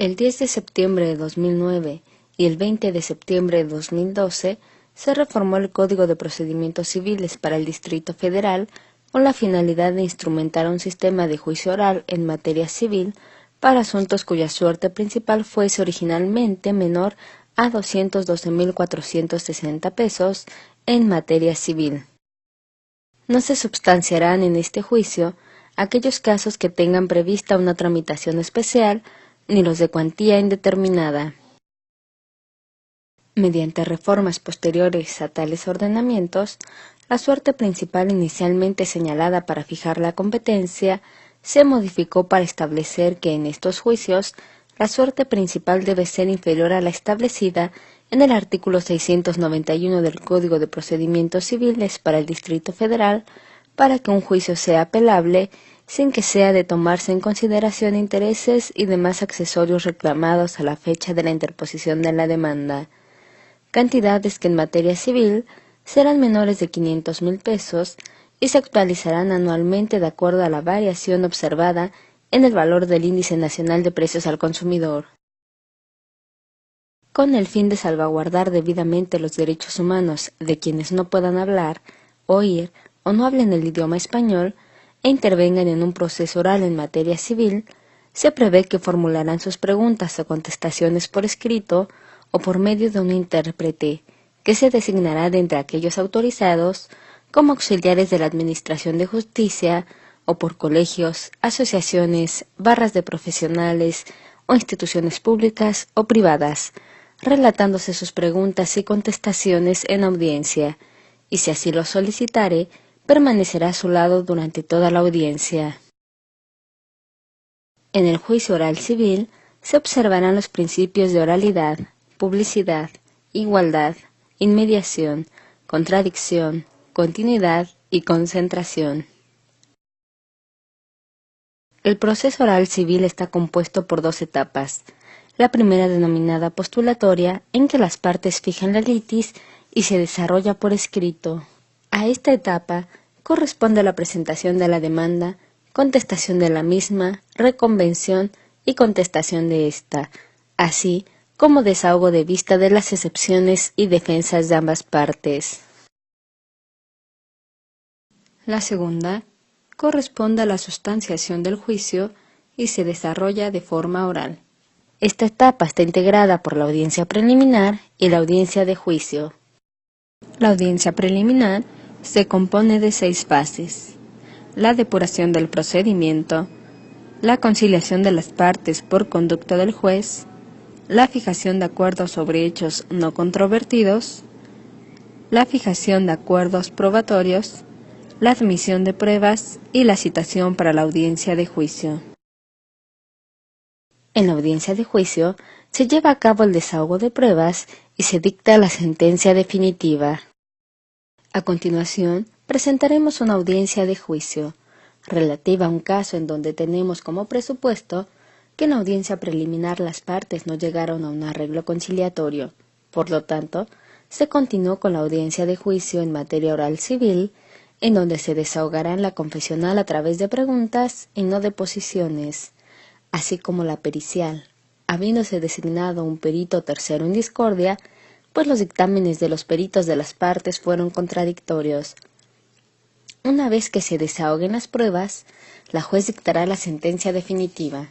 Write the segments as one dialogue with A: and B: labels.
A: El 10 de septiembre de 2009 y el 20 de septiembre de 2012 se reformó el Código de Procedimientos Civiles para el Distrito Federal con la finalidad de instrumentar un sistema de juicio oral en materia civil para asuntos cuya suerte principal fuese originalmente menor a 212.460 pesos en materia civil. No se substanciarán en este juicio aquellos casos que tengan prevista una tramitación especial ni los de cuantía indeterminada. Mediante reformas posteriores a tales ordenamientos, la suerte principal inicialmente señalada para fijar la competencia se modificó para establecer que en estos juicios la suerte principal debe ser inferior a la establecida en el artículo 691 del Código de Procedimientos Civiles para el Distrito Federal para que un juicio sea apelable sin que sea de tomarse en consideración intereses y demás accesorios reclamados a la fecha de la interposición de la demanda, cantidades que en materia civil serán menores de 500,000 pesos y se actualizarán anualmente de acuerdo a la variación observada en el valor del Índice Nacional de Precios al Consumidor. Con el fin de salvaguardar debidamente los derechos humanos de quienes no puedan hablar, oír o no hablen el idioma español e intervengan en un proceso oral en materia civil, se prevé que formularán sus preguntas o contestaciones por escrito o por medio de un intérprete, que se designará de entre aquellos autorizados como auxiliares de la Administración de Justicia o por colegios, asociaciones, barras de profesionales o instituciones públicas o privadas, relatándose sus preguntas y contestaciones en audiencia, y si así lo solicitare, permanecerá a su lado durante toda la audiencia. En el juicio oral civil se observarán los principios de oralidad, publicidad, igualdad, inmediación, contradicción, continuidad y concentración. El proceso oral civil está compuesto por dos etapas. La primera denominada postulatoria, en que las partes fijan la litis y se desarrolla por escrito. A esta etapa corresponde la presentación de la demanda, contestación de la misma, reconvención y contestación de ésta, así como desahogo de vista de las excepciones y defensas de ambas partes. La segunda corresponde a la sustanciación del juicio y se desarrolla de forma oral. Esta etapa está integrada por la audiencia preliminar y la audiencia de juicio. La audiencia preliminar se compone de 6 fases: la depuración del procedimiento, la conciliación de las partes por conducta del juez, la fijación de acuerdos sobre hechos no controvertidos, la fijación de acuerdos probatorios, la admisión de pruebas y la citación para la audiencia de juicio. En la audiencia de juicio se lleva a cabo el desahogo de pruebas y se dicta la sentencia definitiva. A continuación, presentaremos una audiencia de juicio, relativa a un caso en donde tenemos como presupuesto que en la audiencia preliminar las partes no llegaron a un arreglo conciliatorio. Por lo tanto, se continuó con la audiencia de juicio en materia oral civil, en donde se desahogará la confesional a través de preguntas y no deposiciones, así como la pericial, habiéndose designado un perito tercero en discordia, pues los dictámenes de los peritos de las partes fueron contradictorios. Una vez que se desahoguen las pruebas, la juez dictará la sentencia definitiva.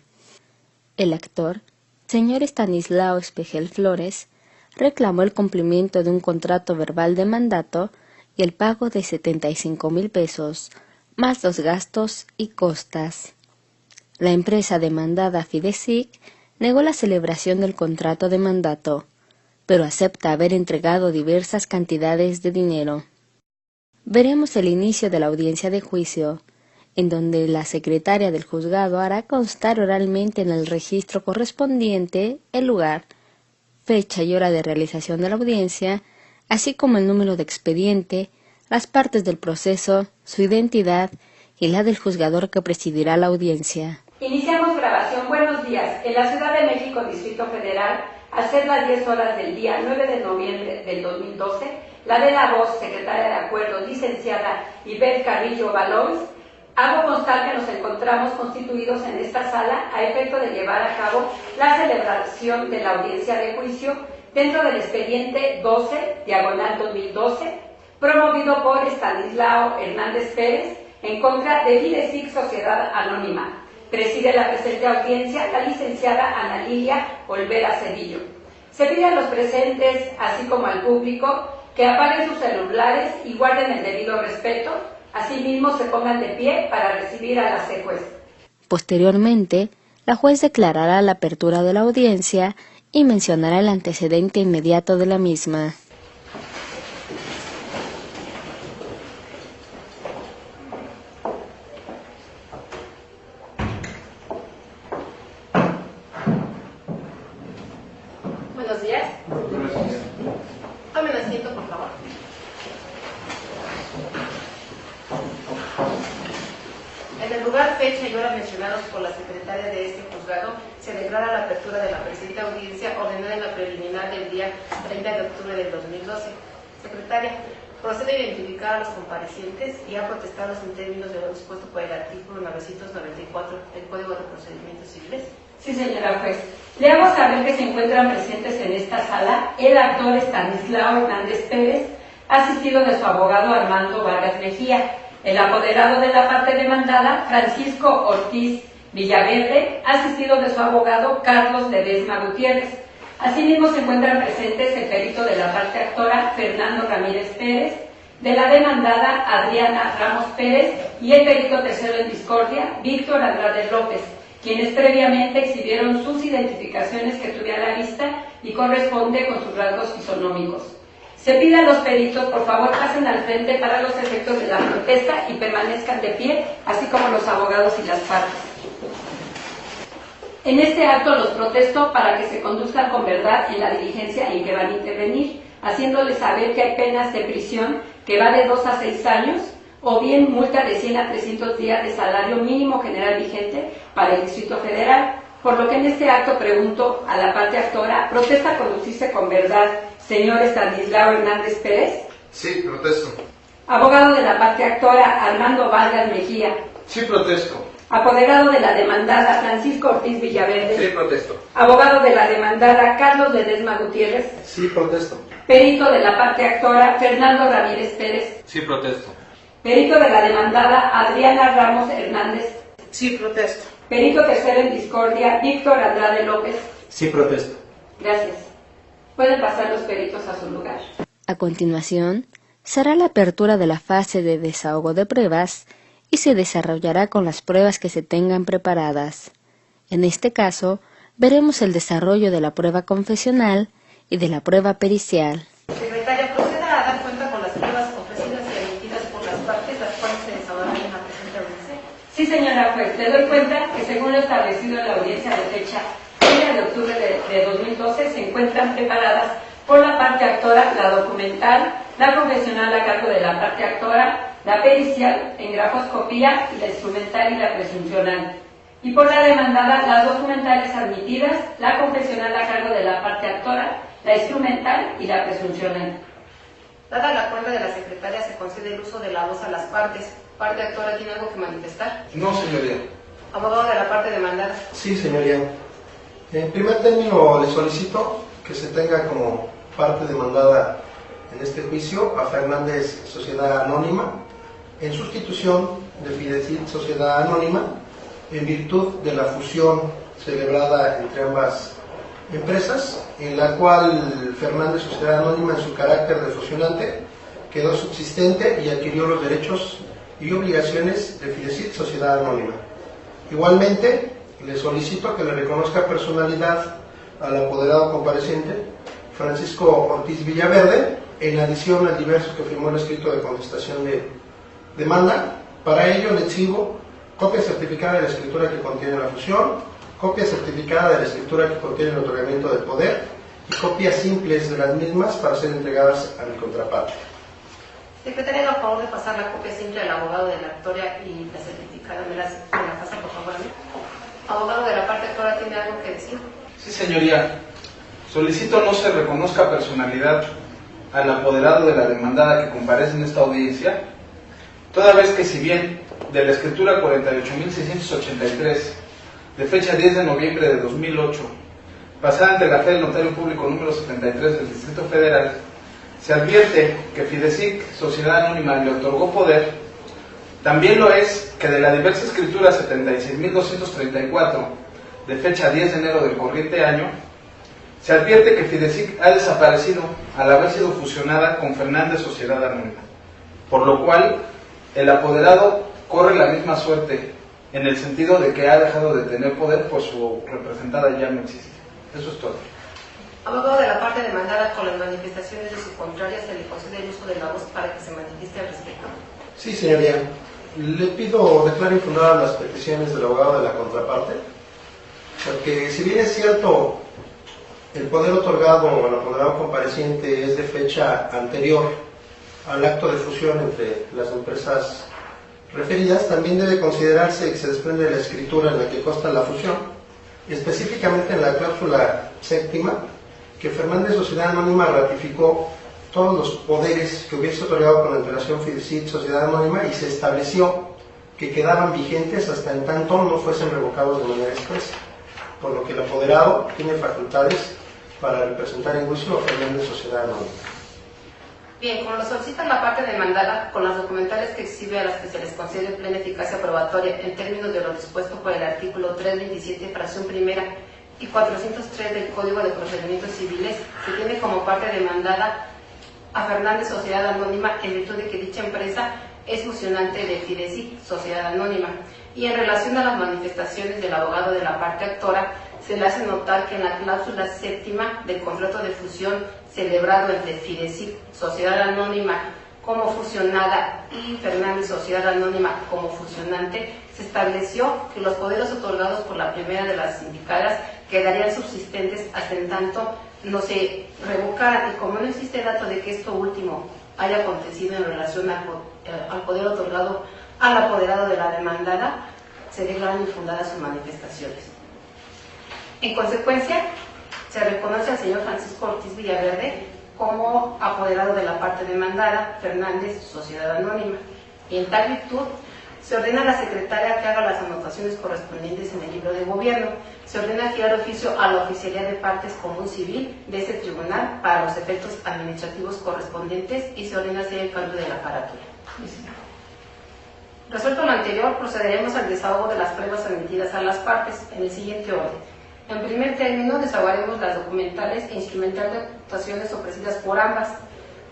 A: El actor, señor Estanislao Espejel Flores, reclamó el cumplimiento de un contrato verbal de mandato y el pago de 75,000 pesos, más los gastos y costas. La empresa demandada Fidesic negó la celebración del contrato de mandato, pero acepta haber entregado diversas cantidades de dinero. Veremos el inicio de la audiencia de juicio, en donde la secretaria del juzgado hará constar oralmente en el registro correspondiente el lugar, fecha y hora de realización de la audiencia, así como el número de expediente, las partes del proceso, su identidad y la del juzgador que presidirá la audiencia.
B: Iniciamos grabación. Buenos días. En la Ciudad de México, Distrito Federal, a ser las 10 horas del día 9 de noviembre del 2012, la de la voz, secretaria de Acuerdos, licenciada Ivette Carrillo Balons, Hago constar que nos encontramos constituidos en esta sala a efecto de llevar a cabo la celebración de la audiencia de juicio dentro del expediente 12/2012, promovido por Estanislao Hernández Pérez en contra de Fidesic Sociedad Anónima. Preside la presente audiencia la licenciada Ana Lilia Olvera Cedillo. Se pide a los presentes, así como al público, que apaguen sus celulares y guarden el debido respeto. Asimismo, se pongan de pie para recibir a la juez.
A: Posteriormente, la juez declarará la apertura de la audiencia y mencionará el antecedente inmediato de la misma.
C: Buenos días. Tomen asiento, por favor. En el lugar, fecha y hora mencionados por la secretaria de este juzgado, se declara la apertura de la presente audiencia ordenada en la preliminar del día 30 de octubre del 2012. Secretaria, procede a identificar a los comparecientes y a protestarlos en términos de lo dispuesto por el artículo 994 del Código de Procedimientos Civiles.
B: Sí, señora juez. Le hago saber que se encuentran presentes en esta sala el actor Estanislao Hernández Pérez, asistido de su abogado Armando Vargas Mejía, el apoderado de la parte demandada Francisco Ortiz Villaverde, asistido de su abogado Carlos Ledesma Gutiérrez. Asimismo se encuentran presentes el perito de la parte actora Fernando Ramírez Pérez, de la demandada Adriana Ramos Pérez y el perito tercero en discordia Víctor Andrade López, quienes previamente exhibieron sus identificaciones que tuve a la vista y corresponde con sus rasgos fisonómicos. Se pide a los peritos, por favor, pasen al frente para los efectos de la protesta y permanezcan de pie, así como los abogados y las partes. En este acto los protesto para que se conduzcan con verdad en la diligencia en que van a intervenir, haciéndoles saber que hay penas de prisión que va de 2 a 6 años, o bien multa de 100 a 300 días de salario mínimo general vigente para el Distrito Federal. Por lo que en este acto pregunto a la parte actora, ¿protesta conducirse con verdad, señor Estanislao Hernández Pérez?
D: Sí, protesto.
B: Abogado de la parte actora, Armando Vargas Mejía.
D: Sí, protesto.
B: Apoderado de la demandada, Francisco Ortiz Villaverde.
D: Sí, protesto.
B: Abogado de la demandada, Carlos Ledesma Gutiérrez.
D: Sí, protesto.
B: Perito de la parte actora, Fernando Ramírez Pérez.
D: Sí, protesto.
B: Perito de la demandada, Adriana Ramos Hernández.
C: Sí, protesto.
B: Perito tercero en discordia, Víctor Andrade López.
D: Sí, protesto.
B: Gracias. Pueden pasar los peritos a su lugar.
A: A continuación, será la apertura de la fase de desahogo de pruebas y se desarrollará con las pruebas que se tengan preparadas. En este caso, veremos el desarrollo de la prueba confesional y de la prueba pericial.
C: Secretaria, proceda a dar cuenta con las pruebas ofrecidas y emitidas por las partes, las cuales se desahogarán en la presente audiencia.
B: Sí, señora juez, le doy cuenta que según lo establecido en la audiencia de fecha 1 de octubre de 2012 se encuentran preparadas por la parte actora la documental, la confesional a cargo de la parte actora, la pericial en grafoscopía y la instrumental y la presuncional. Y por la demandada las documentales admitidas, la confesional a cargo de la parte actora, la instrumental y la presuncional.
C: Dada la cuenta de la secretaria, se concede el uso de la voz a las partes. ¿Parte actora tiene algo que manifestar?
D: No, señoría.
C: Abogado de la parte demandada.
E: Sí, señoría. En primer término, le solicito que se tenga como parte demandada en este juicio a Fernández Sociedad Anónima, en sustitución de Fidesic Sociedad Anónima, en virtud de la fusión celebrada entre ambas empresas, en la cual Fernández Sociedad Anónima, en su carácter de fusionante, quedó subsistente y adquirió los derechos y obligaciones de Fidesic Sociedad Anónima. Igualmente, le solicito que le reconozca personalidad al apoderado compareciente Francisco Ortiz Villaverde, en adición al diverso que firmó el escrito de contestación de demanda. Para ello le exhibo copia certificada de la escritura que contiene la fusión, copia certificada de la escritura que contiene el otorgamiento del poder y copias simples de las mismas para ser entregadas a mi contraparte.
C: Secretaria, a favor de pasar la copia simple al abogado de la actora y la certificada, me la pasa por favor a mí. Abogado de la parte actora, ¿tiene algo que decir?
F: Sí, señoría. Solicito no se reconozca personalidad al apoderado de la demandada que comparece en esta audiencia, toda vez que si bien de la escritura 48.683, de fecha 10 de noviembre de 2008, pasada ante la fe del notario público número 73 del Distrito Federal, se advierte que Fidesic, sociedad anónima, le otorgó poder, también lo es que de la diversa escritura 76.234, de fecha 10 de enero del corriente año, se advierte que Fidesic ha desaparecido al haber sido fusionada con Fernández Sociedad Anónima, por lo cual el apoderado corre la misma suerte, en el sentido de que ha dejado de tener poder, pues su representada ya no existe. Eso es todo.
C: Abogado de la parte demandada, con las manifestaciones de su contraria, se le concede el uso de la voz para que se manifieste al respecto.
E: Sí, señoría. Le pido declare infundadas las peticiones del abogado de la contraparte, porque si bien es cierto, el poder otorgado al apoderado compareciente es de fecha anterior al acto de fusión entre las empresas referidas, también debe considerarse que se desprende de la escritura en la que consta la fusión, específicamente en la cláusula séptima, que Fernández Sociedad Anónima ratificó todos los poderes que hubiese otorgado con antelación Fidesic Sociedad Anónima y se estableció que quedaban vigentes hasta en tanto no fuesen revocados de manera expresa, por lo que el apoderado tiene facultades para representar en juicio a Fernández Sociedad Anónima.
C: Bien, como lo solicita la parte demandada, con las documentales que exhibe a las que se les concede plena eficacia probatoria en términos de lo dispuesto por el artículo 327, fracción primera, y 403 del Código de Procedimientos Civiles, se tiene como parte demandada a Fernández Sociedad Anónima en virtud de que dicha empresa es fusionante de Fidesic Sociedad Anónima. Y en relación a las manifestaciones del abogado de la parte actora, se le hace notar que en la cláusula séptima del contrato de fusión celebrado entre Fidesic Sociedad Anónima como fusionada y Fernández Sociedad Anónima como fusionante, se estableció que los poderes otorgados por la primera de las indicadas quedarían subsistentes hasta en tanto no se revocaran, y como no existe dato de que esto último haya acontecido en relación al poder otorgado al apoderado de la demandada, se declaran infundadas sus manifestaciones. En consecuencia, se reconoce al señor Francisco Ortiz Villaverde como apoderado de la parte demandada, Fernández Sociedad Anónima, y en tal virtud se ordena a la secretaria que haga las anotaciones correspondientes en el libro de gobierno. Se ordena girar oficio a la Oficialía de Partes Común Civil de este tribunal para los efectos administrativos correspondientes y se ordena hacer el cambio de la carátula. Resuelto lo anterior, procederemos al desahogo de las pruebas admitidas a las partes en el siguiente orden. En primer término, desahogaremos las documentales e instrumental de actuaciones ofrecidas por ambas.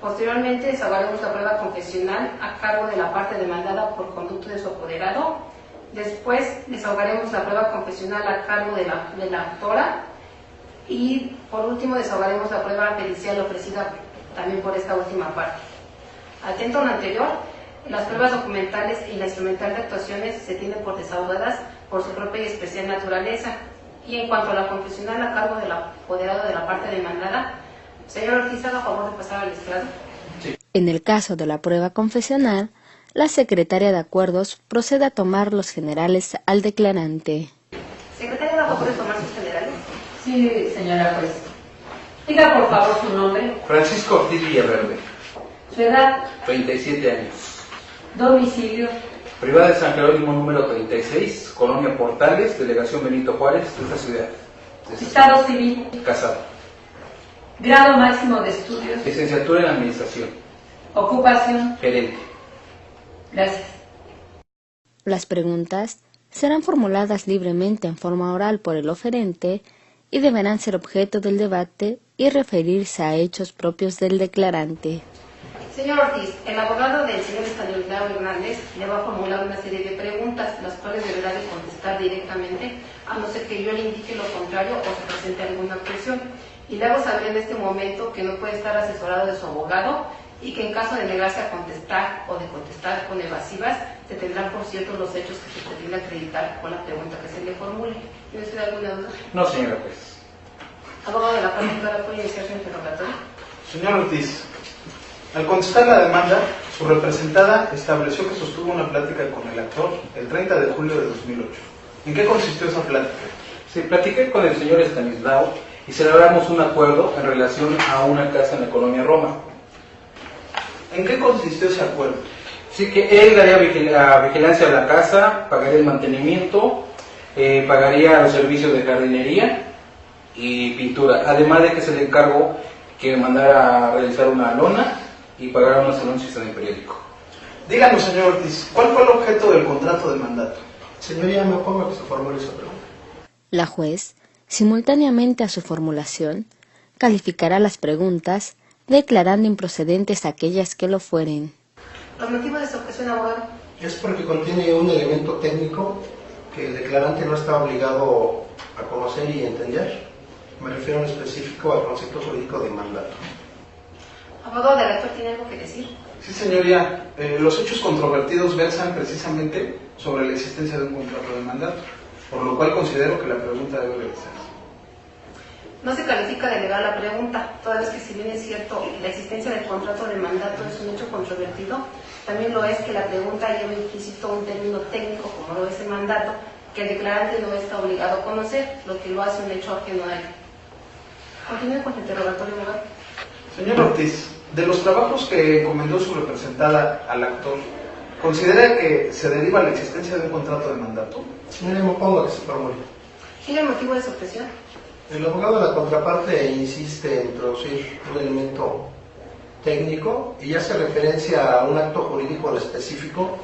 C: Posteriormente, desahogaremos la prueba confesional a cargo de la parte demandada por conducto de su apoderado. Después, desahogaremos la prueba confesional a cargo de la actora. Y, por último, desahogaremos la prueba pericial ofrecida también por esta última parte. Atento a lo anterior, las pruebas documentales y la instrumental de actuaciones se tienen por desahogadas por su propia y especial naturaleza. Y en cuanto a la confesional a cargo del apoderado de la parte demandada, señor Ortiz, haga favor de pasar al estrado.
A: Sí. En el caso de la prueba confesional, la secretaria de acuerdos procede a tomar los generales al declarante.
C: ¿Secretaria, haga favor de tomar sus generales?
B: Sí, señora juez. Diga por favor su nombre.
F: Francisco Ortiz Villaverde.
B: Su edad.
G: 37 años.
B: Domicilio.
G: Privada de San Jerónimo número 36, Colonia Portales, Delegación Benito Juárez, de esta ciudad.
B: Estado civil.
G: Casado.
B: Grado máximo de estudios.
G: Licenciatura en Administración.
B: Ocupación.
G: Gerente.
B: Gracias.
A: Las preguntas serán formuladas libremente en forma oral por el oferente y deberán ser objeto del debate y referirse a hechos propios del declarante.
C: Señor Ortiz, el abogado del señor Estanislao Hernández le va a formular una serie de preguntas, las cuales deberá de contestar directamente, a no ser que yo le indique lo contrario o se presente alguna objeción. Y le hago saber en este momento que no puede estar asesorado de su abogado y que en caso de negarse a contestar o de contestar con evasivas, se tendrán por cierto los hechos que se pretende acreditar con la pregunta que se le formule. ¿Tiene usted alguna duda?
G: No, señora juez.
C: Abogado de la particular, ¿puede iniciar su interrogatorio?
F: Señor Ortiz, al contestar la demanda, su representada estableció que sostuvo una plática con el actor el 30 de julio de 2008. ¿En qué consistió esa plática?
G: Sí, platiqué con el señor Estanislao y celebramos un acuerdo en relación a una casa en la colonia Roma.
F: ¿En qué consistió ese acuerdo?
G: Sí, que él daría vigilancia a la casa, pagaría el mantenimiento, pagaría los servicios de jardinería y pintura, además de que se le encargó que mandara a realizar una lona y pagara unos anuncios en el periódico.
F: Díganos, señor Ortiz, ¿cuál fue el objeto del contrato de mandato?
E: Señoría, me opongo a que se formule esa pregunta.
A: La juez, simultáneamente a su formulación, calificará las preguntas, declarando improcedentes aquellas que lo fueren.
C: Los motivos de su objeción, abogado.
E: Es porque contiene un elemento técnico que el declarante no está obligado a conocer y entender. Me refiero en específico al concepto jurídico de mandato.
C: Abogado del actor, ¿tiene algo que decir?
F: Sí, señoría, los hechos controvertidos versan precisamente sobre la existencia de un contrato de mandato, por lo cual considero que la pregunta debe realizarse.
C: No se califica de legal la pregunta, toda vez que si bien es cierto la existencia del contrato de mandato es un hecho controvertido, también lo es que la pregunta lleva implícito un término técnico como lo es el mandato, que el declarante no está obligado a conocer, lo que lo hace un hecho ajeno a él. Continúe con el interrogatorio, abogado.
F: Señor Ortiz, de los trabajos que encomendó su representada al actor, ¿considera que se deriva la existencia de un contrato de mandato?
E: Señoría, me opongo a que se formule.
C: ¿Tiene el motivo de su objeción?
E: El abogado de la contraparte insiste en introducir un elemento técnico y hace referencia a un acto jurídico específico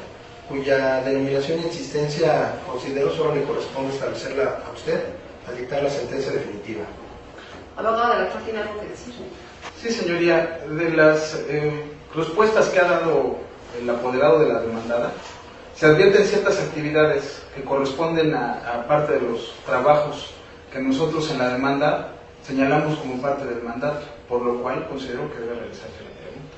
E: cuya denominación y existencia considero solo le corresponde establecerla a usted al dictar la sentencia definitiva.
C: Abogado del actor, ¿tiene algo que decir?
F: Sí, señoría, de las respuestas que ha dado el apoderado de la demandada, se advierten ciertas actividades que corresponden a parte de los trabajos que nosotros en la demanda señalamos como parte del mandato, por lo cual considero que debe realizarse la pregunta.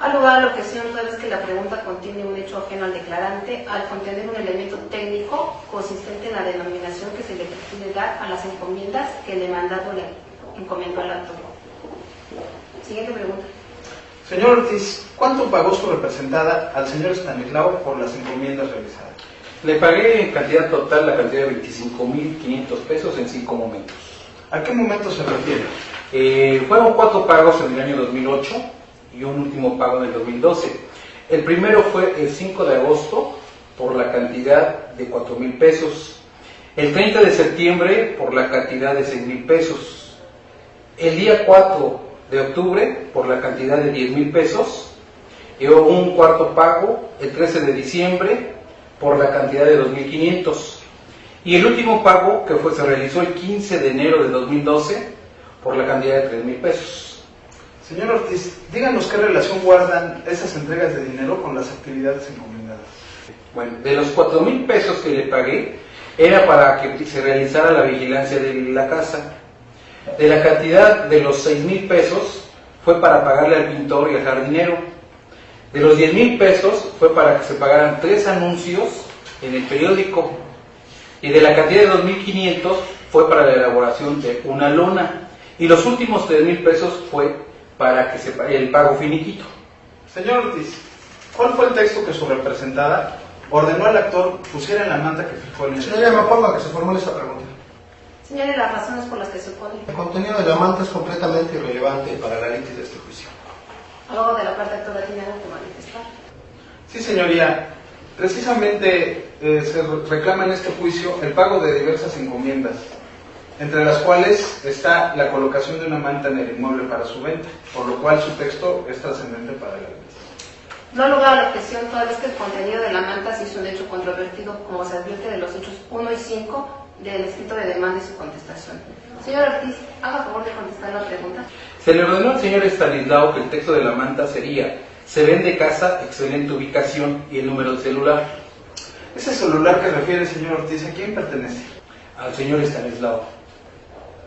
C: Ha lugar a la objeción toda vez que la pregunta contiene un hecho ajeno al declarante, al contener un elemento técnico consistente en la denominación que se le pretende dar a las encomiendas que el demandado le encomendó al actor. Siguiente pregunta.
F: Señor Ortiz, ¿cuánto pagó su representada al señor Estanislao por las encomiendas realizadas?
G: Le pagué en cantidad total la cantidad de 25,500 pesos en 5 momentos.
F: ¿A qué momento se refiere?
G: Fueron 4 pagos en el año 2008 y un último pago en el 2012. El primero fue el 5 de agosto por la cantidad de 4,000 pesos. El 30 de septiembre por la cantidad de 6,000 pesos. El día 4 de octubre por la cantidad de 10,000 pesos. Y un cuarto pago el 13 de diciembre por la cantidad de 2,500. Y el último pago que se realizó el 15 de enero de 2012 por la cantidad de 3,000 pesos.
F: Señor Ortiz, díganos qué relación guardan esas entregas de dinero con las actividades encomendadas.
G: Bueno, de los 4,000 pesos que le pagué era para que se realizara la vigilancia de la casa. De la cantidad de los 6,000 pesos fue para pagarle al pintor y al jardinero. De los 10,000 pesos fue para que se pagaran 3 anuncios en el periódico. Y de la cantidad de 2,500 fue para la elaboración de una lona. Y los últimos 3,000 pesos fue para que se pague el pago finiquito.
F: Señor Ortiz, ¿cuál fue el texto que su representada ordenó al actor pusiera en la manta que fijó en el...
E: Señoría, me opongo a que se formule esa pregunta.
C: Señale las razones por las que se opone.
E: El contenido de la manta es completamente irrelevante para la litis de este juicio.
C: Abogado de la parte actora, ¿tiene algo que manifestar?
F: Sí, señoría. Precisamente se reclama en este juicio el pago de diversas encomiendas, entre las cuales está la colocación de una manta en el inmueble para su venta, por lo cual su texto es trascendente para la ley.
C: No ha lugar a la objeción toda vez que el contenido de la manta sí es un hecho controvertido, como se advierte de los hechos 1 y 5 del escrito de demanda y su contestación. Señor Ortiz, haga favor de contestar la pregunta.
G: Se le ordenó al señor Estanislao que el texto de la manta sería: se vende casa, excelente ubicación y el número de celular.
F: Ese celular que refiere, señor Ortiz, ¿a quién pertenece?
G: Al señor Estanislao.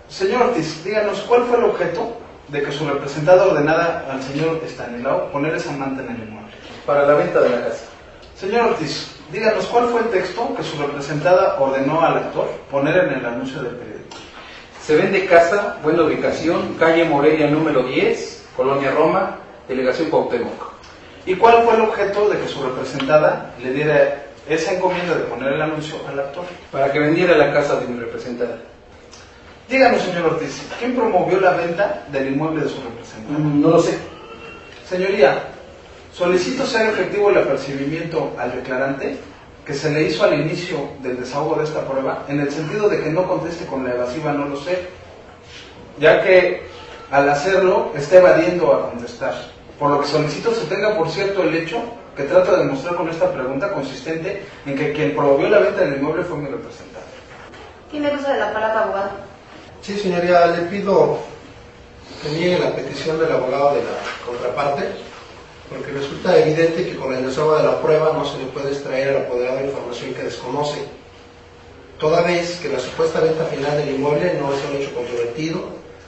F: Señor Ortiz, díganos, ¿cuál fue el objeto de que su representada ordenara al señor Estanislao poner esa manta en el inmueble?
G: Para la venta de la casa.
F: Señor Ortiz, díganos, ¿cuál fue el texto que su representada ordenó al actor poner en el anuncio del periódico?
G: Se vende casa, buena ubicación, calle Morelia número 10, Colonia Roma, Delegación Cuauhtémoc.
F: ¿Y cuál fue el objeto de que su representada le diera esa encomienda de poner el anuncio al actor?
G: Para que vendiera la casa de mi representada.
F: Díganos, señor Ortiz, ¿quién promovió la venta del inmueble de su representada?
G: No lo sé.
F: Señoría, Solicito se haga efectivo el apercibimiento al declarante que se le hizo al inicio del desahogo de esta prueba, en el sentido de que no conteste con la evasiva "no lo sé", ya que al hacerlo está evadiendo a contestar. Por lo que solicito se tenga por cierto el hecho que trato de demostrar con esta pregunta, consistente en que quien promovió la venta del inmueble fue mi representante.
C: ¿Tiene uso de la palabra, abogado?
E: Sí, señoría, le pido que niegue la petición del abogado de la contraparte, porque resulta evidente que con el desahogo de la prueba no se le puede extraer al apoderado información que desconoce, toda vez que la supuesta venta final del inmueble no es un hecho controvertido,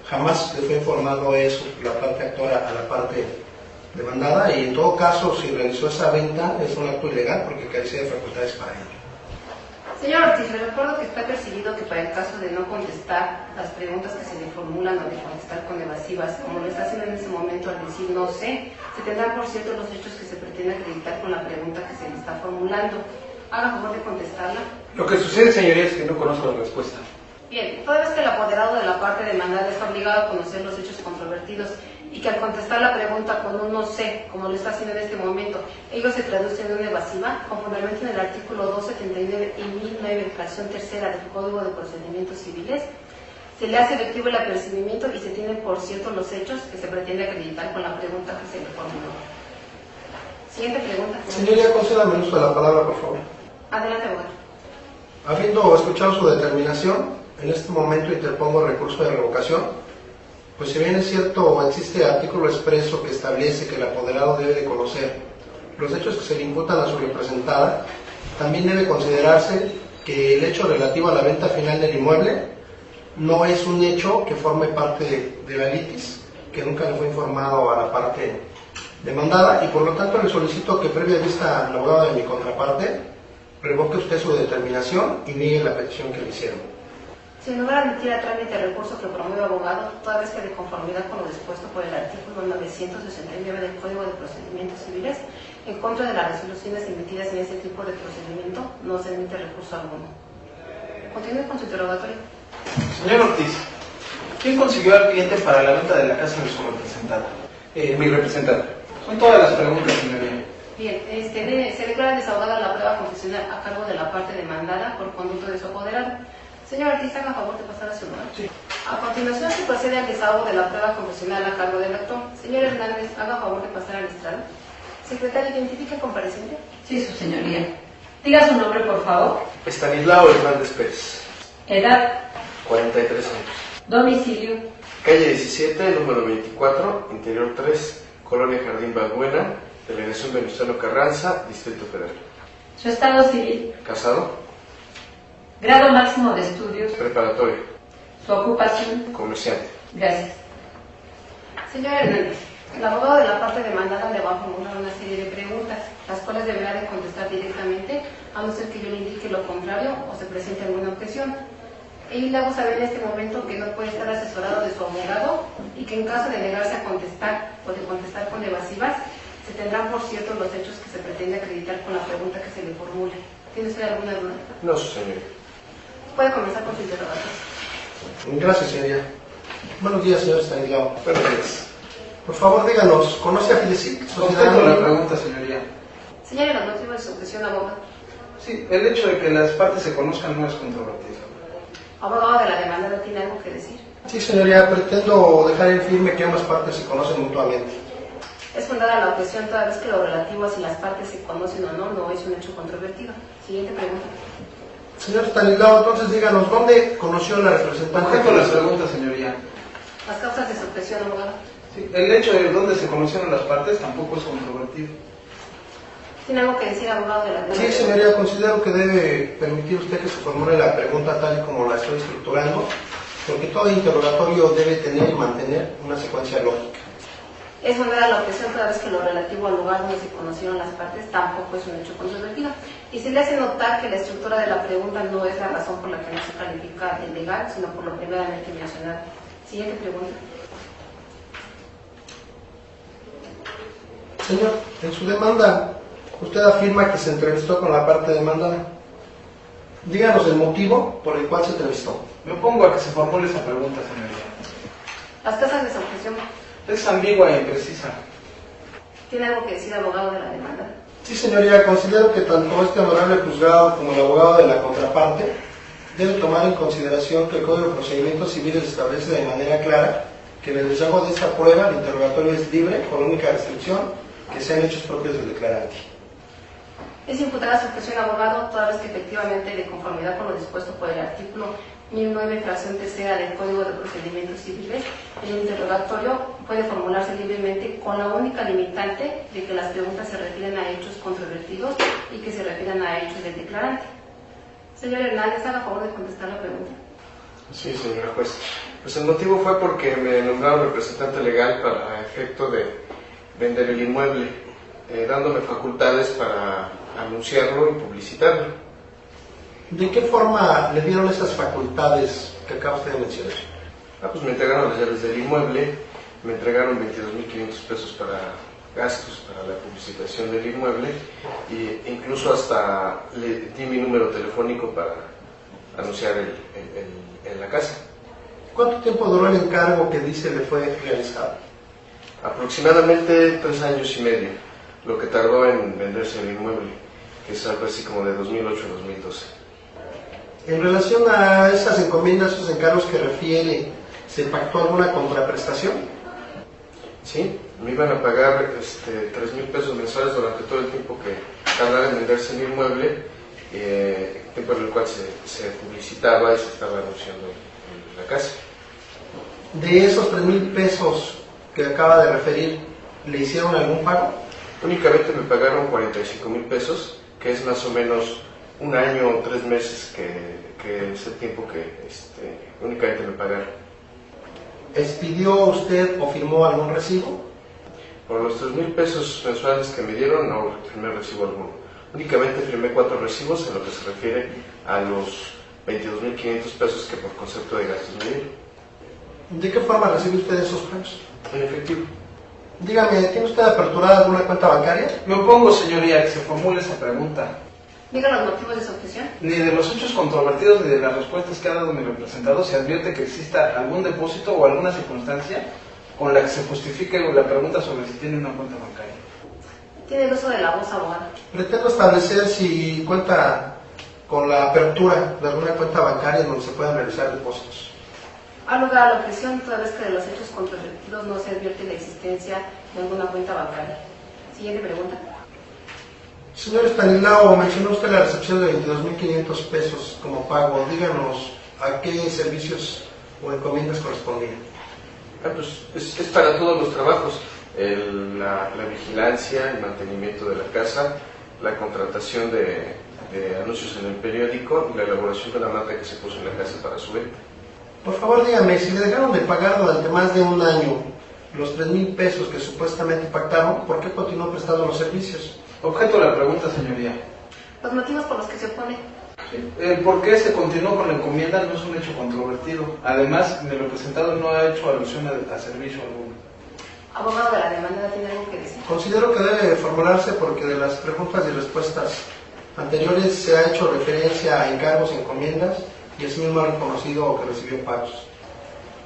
E: jamás le fue informado eso la parte actora a la parte demandada, y en todo caso, si realizó esa venta es un acto ilegal porque carecía de facultades para ello.
C: Señor Ortiz, le recuerdo que está percibido que para el caso de no contestar las preguntas que se le formulan o de contestar con evasivas, como lo está haciendo en ese momento al decir "no sé", se tendrán por cierto los hechos que se pretende acreditar con la pregunta que se le está formulando. Haga favor de contestarla.
G: Lo que sucede, señoría, es que no conozco la respuesta.
C: Bien, toda vez que el apoderado de la parte demandada está obligado a conocer los hechos controvertidos y que al contestar la pregunta con un "no sé", como lo está haciendo en este momento, ello se traduce en una evasiva, con fundamento en el artículo 279 y 1009, fracción tercera del Código de Procedimientos Civiles, se le hace efectivo el apercibimiento y se tienen por cierto los hechos que se pretende acreditar con la pregunta que se le formuló. Siguiente pregunta.
E: Señoría, concédame el uso de la palabra, por favor.
C: Adelante, abogado.
E: Habiendo escuchado su determinación, en este momento interpongo recurso de revocación, pues si bien es cierto, existe artículo expreso que establece que el apoderado debe de conocer los hechos que se le imputan a su representada, también debe considerarse que el hecho relativo a la venta final del inmueble no es un hecho que forme parte de la litis, que nunca le fue informado a la parte demandada, y por lo tanto le solicito que, previa vista al abogado de mi contraparte, revoque usted su determinación y niegue la petición que le hicieron.
C: Sin lugar a admitir a trámite el recurso que promueve abogado, toda vez que de conformidad con lo dispuesto por el artículo 969 del Código de Procedimientos Civiles, en contra de las resoluciones emitidas en ese tipo de procedimiento, no se emite recurso alguno. Continúe con su interrogatorio.
F: Señor Ortiz, ¿quién consiguió al cliente para la venta de la casa de su representada?
G: Mi representante.
F: Son todas las preguntas, señoría.
C: Bien, se declara desahogada la prueba confesional a cargo de la parte demandada por conducto de su apoderado. Señor Ortiz, haga favor de pasar a su lugar.
F: Sí.
C: A continuación se procede al desahogo de la prueba confesional a cargo del actor. Señor Hernández, haga favor de pasar al estrado. Secretario, ¿identifica al compareciente?
B: Sí, su señoría. Diga su nombre, por favor.
H: Estanislao Hernández Pérez,
B: Edad,
H: 43 años.
B: domicilio,
H: Calle 17, número 24, Interior 3, Colonia Jardín Balbuena, Delegación Venustiano Carranza, Distrito Federal.
B: su estado civil,
H: Casado,
B: grado máximo de estudios,
H: preparatoria,
B: su ocupación.
H: comerciante.
B: Gracias.
C: Señor Hernández, el abogado de la parte demandada le va a formular una serie de preguntas, las cuales deberá de contestar directamente, a no ser que yo le indique lo contrario o se presente alguna objeción. Y le hago saber en este momento que no puede estar asesorado de su abogado y que en caso de negarse a contestar o de contestar con evasivas, se tendrán por cierto los hechos que se pretende acreditar con la pregunta que se le formule. ¿Tiene usted alguna duda?
H: No, su señoría.
C: Puede comenzar con su interrogatorio.
E: Gracias, señoría. Buenos días, señor Estanislao.
H: Buenos días.
E: Por favor, díganos, ¿conoce a Fidesic?
F: Contesto la pregunta, señoría.
C: Señale los motivos de su objeción, abogado.
F: Sí, el hecho de que las partes se conozcan no es controvertido.
C: Abogado de la demandada, ¿tiene algo que decir?
E: Sí, señoría, pretendo dejar en firme que ambas partes se conocen mutuamente.
C: Es fundada la objeción toda vez que lo relativo a si las partes se conocen o no es un hecho controvertido. Siguiente pregunta.
E: Señor Estanislao, entonces díganos, ¿dónde conoció la representante?
F: Contesto las preguntas, señoría.
C: Las causas de su objeción, abogado.
F: Sí, el hecho de dónde se conocieron las partes tampoco es controvertido.
C: ¿Tiene algo que decir, abogado de la demanda?
E: Sí, señoría, considero que debe permitir usted que se formule la pregunta tal y como la estoy estructurando, porque todo interrogatorio debe tener y mantener una secuencia lógica.
C: Es fundada la objeción toda vez que lo relativo al lugar donde se conocieron las partes tampoco es un hecho controvertido. Y se le hace notar que la estructura de la pregunta no es la razón por la que no se califica de ilegal, sino por lo primeramente mencionado. Siguiente pregunta.
E: Señor, en su demanda, usted afirma que se entrevistó con la parte demandada. Díganos el motivo por el cual se entrevistó.
F: Me opongo a que se formule esa pregunta, señoría.
C: Las causas de su objeción.
F: Es ambigua e imprecisa.
C: ¿Tiene algo que decir, abogado de la demanda?
E: Sí, señoría, considero que tanto este honorable juzgado como el abogado de la contraparte deben tomar en consideración que el Código de Procedimientos Civiles establece de manera clara que en el desarrollo de esta prueba el interrogatorio es libre, con única restricción que sean hechos propios del declarante.
C: Es imputada su objeción, abogado, toda vez que efectivamente, de conformidad con lo dispuesto por el artículo 1009, fracción tercera del Código de Procedimientos Civiles, el interrogatorio puede formularse libremente con la única limitante de que las preguntas se refieren a hechos controvertidos y que se refieran a hechos del declarante. Señor Hernández, haga favor de contestar la pregunta.
H: Sí, señora juez. Pues el motivo fue porque me nombraron representante legal para efecto de vender el inmueble, dándome facultades para anunciarlo y publicitarlo.
E: ¿De qué forma le dieron esas facultades que acaba usted de mencionar?
H: Pues me entregaron las llaves del inmueble, me entregaron 22.500 pesos para gastos para la publicitación del inmueble e incluso hasta le di mi número telefónico para anunciar en la casa.
E: ¿Cuánto tiempo duró el encargo que dice le fue realizado?
H: Aproximadamente 3 años y medio, lo que tardó en venderse el inmueble, que es algo así como de 2008 a 2012.
E: En relación a esas encomiendas, esos encargos que refiere, ¿se pactó alguna contraprestación?
H: Sí, me iban a pagar 3,000 pesos mensuales durante todo el tiempo que tardara en venderse el inmueble, tiempo en el cual se publicitaba y se estaba anunciando en la casa.
E: De esos 3,000 pesos que acaba de referir, ¿le hicieron algún pago?
H: Únicamente me pagaron 45,000 pesos, que es más o menos un año o 3 meses que es el tiempo que únicamente me pagaron.
E: ¿Expidió usted o firmó algún recibo?
H: Por los 3,000 pesos mensuales que me dieron, no firmé recibo alguno. Únicamente firmé 4 recibos en lo que se refiere a los 22.500 pesos que por concepto de gastos me dieron.
E: ¿De qué forma recibe usted esos pagos?
H: En efectivo.
E: Dígame, ¿tiene usted aperturada alguna cuenta bancaria?
F: Me opongo, señoría, que se formule esa pregunta.
C: Diga los motivos de su objeción.
F: Ni de los hechos controvertidos ni de las respuestas que ha dado mi representado se advierte que exista algún depósito o alguna circunstancia con la que se justifique la pregunta sobre si tiene una cuenta bancaria.
C: Tiene el uso de la voz, abogado.
E: Pretendo establecer si cuenta con la apertura de alguna cuenta bancaria donde se puedan realizar depósitos.
C: Ha lugar a la objeción toda vez que de los hechos controvertidos no se advierte la existencia de alguna cuenta bancaria. Siguiente pregunta.
E: Señor Estanislao, mencionó usted la recepción de 22.500 pesos como pago. Díganos a qué servicios o encomiendas correspondían.
H: Pues es para todos los trabajos, la vigilancia, el mantenimiento de la casa, la contratación de anuncios en el periódico y la elaboración de la nota que se puso en la casa para su venta.
E: Por favor, dígame, si le dejaron de pagar durante más de un año los 3,000 pesos que supuestamente pactaron, ¿por qué continuó prestando los servicios?
F: Objeto de la pregunta, señoría.
C: Los motivos por los que se opone.
F: El por qué se continuó con la encomienda no es un hecho controvertido. Además, mi representado no ha hecho alusión a servicio alguno.
C: Abogado de la demanda, ¿tiene algo que decir?
E: Considero que debe formularse porque de las preguntas y respuestas anteriores se ha hecho referencia a encargos y encomiendas y es mismo ha reconocido que recibió pagos.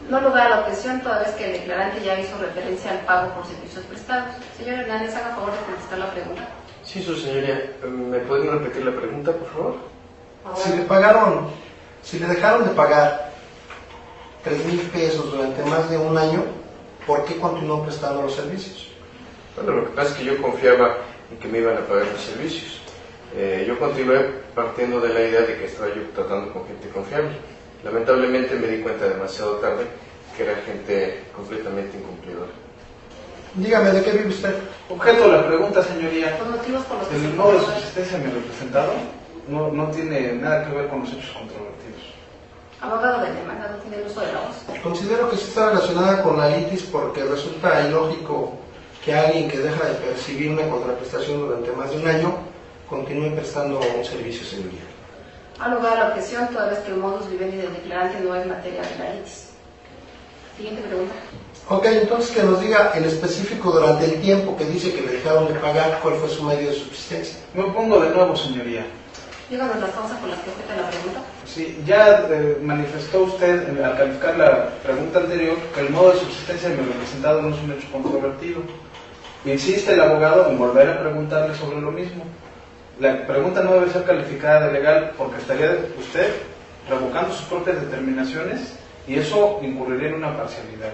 C: No lugar a la objeción toda vez que el declarante ya hizo referencia al pago por servicios prestados. Señor Hernández, haga favor de contestar la pregunta.
H: Sí, su señoría. ¿Me pueden repetir la pregunta, por favor?
E: Si le dejaron de pagar 3,000 pesos durante más de un año, ¿por qué continuó prestando los servicios?
H: Bueno, lo que pasa es que yo confiaba en que me iban a pagar los servicios. Yo continué partiendo de la idea de que estaba yo tratando con gente confiable. Lamentablemente me di cuenta demasiado tarde que era gente completamente incumplidora.
E: Dígame, ¿de qué vive usted?
F: Objeto de la pregunta, señoría.
C: Los motivos por los que se
F: El modo de
C: opone.
F: subsistencia de mi representado no tiene nada que ver con los hechos controvertidos.
C: Abogado de la demanda, ¿no tiene el uso de la voz?
E: Considero que sí está relacionada con la litis porque resulta ilógico que alguien que deja de percibir una contraprestación durante más de un año continúe prestando un servicio señoría.
C: Ha lugar a la objeción toda vez que el modus vivendi del declarante no es materia de la litis. Siguiente pregunta.
E: Ok, entonces que nos diga en específico durante el tiempo que dice que le dejaron de pagar, ¿cuál fue su medio de subsistencia?
F: Me opongo de nuevo, señoría.
C: Díganos las causas por las que objeta la pregunta.
F: Sí, ya manifestó usted al calificar la pregunta anterior que el modo de subsistencia de mi representado no es un hecho controvertido. Insiste el abogado en volver a preguntarle sobre lo mismo. La pregunta no debe ser calificada de legal porque estaría usted revocando sus propias determinaciones y eso incurriría en una parcialidad.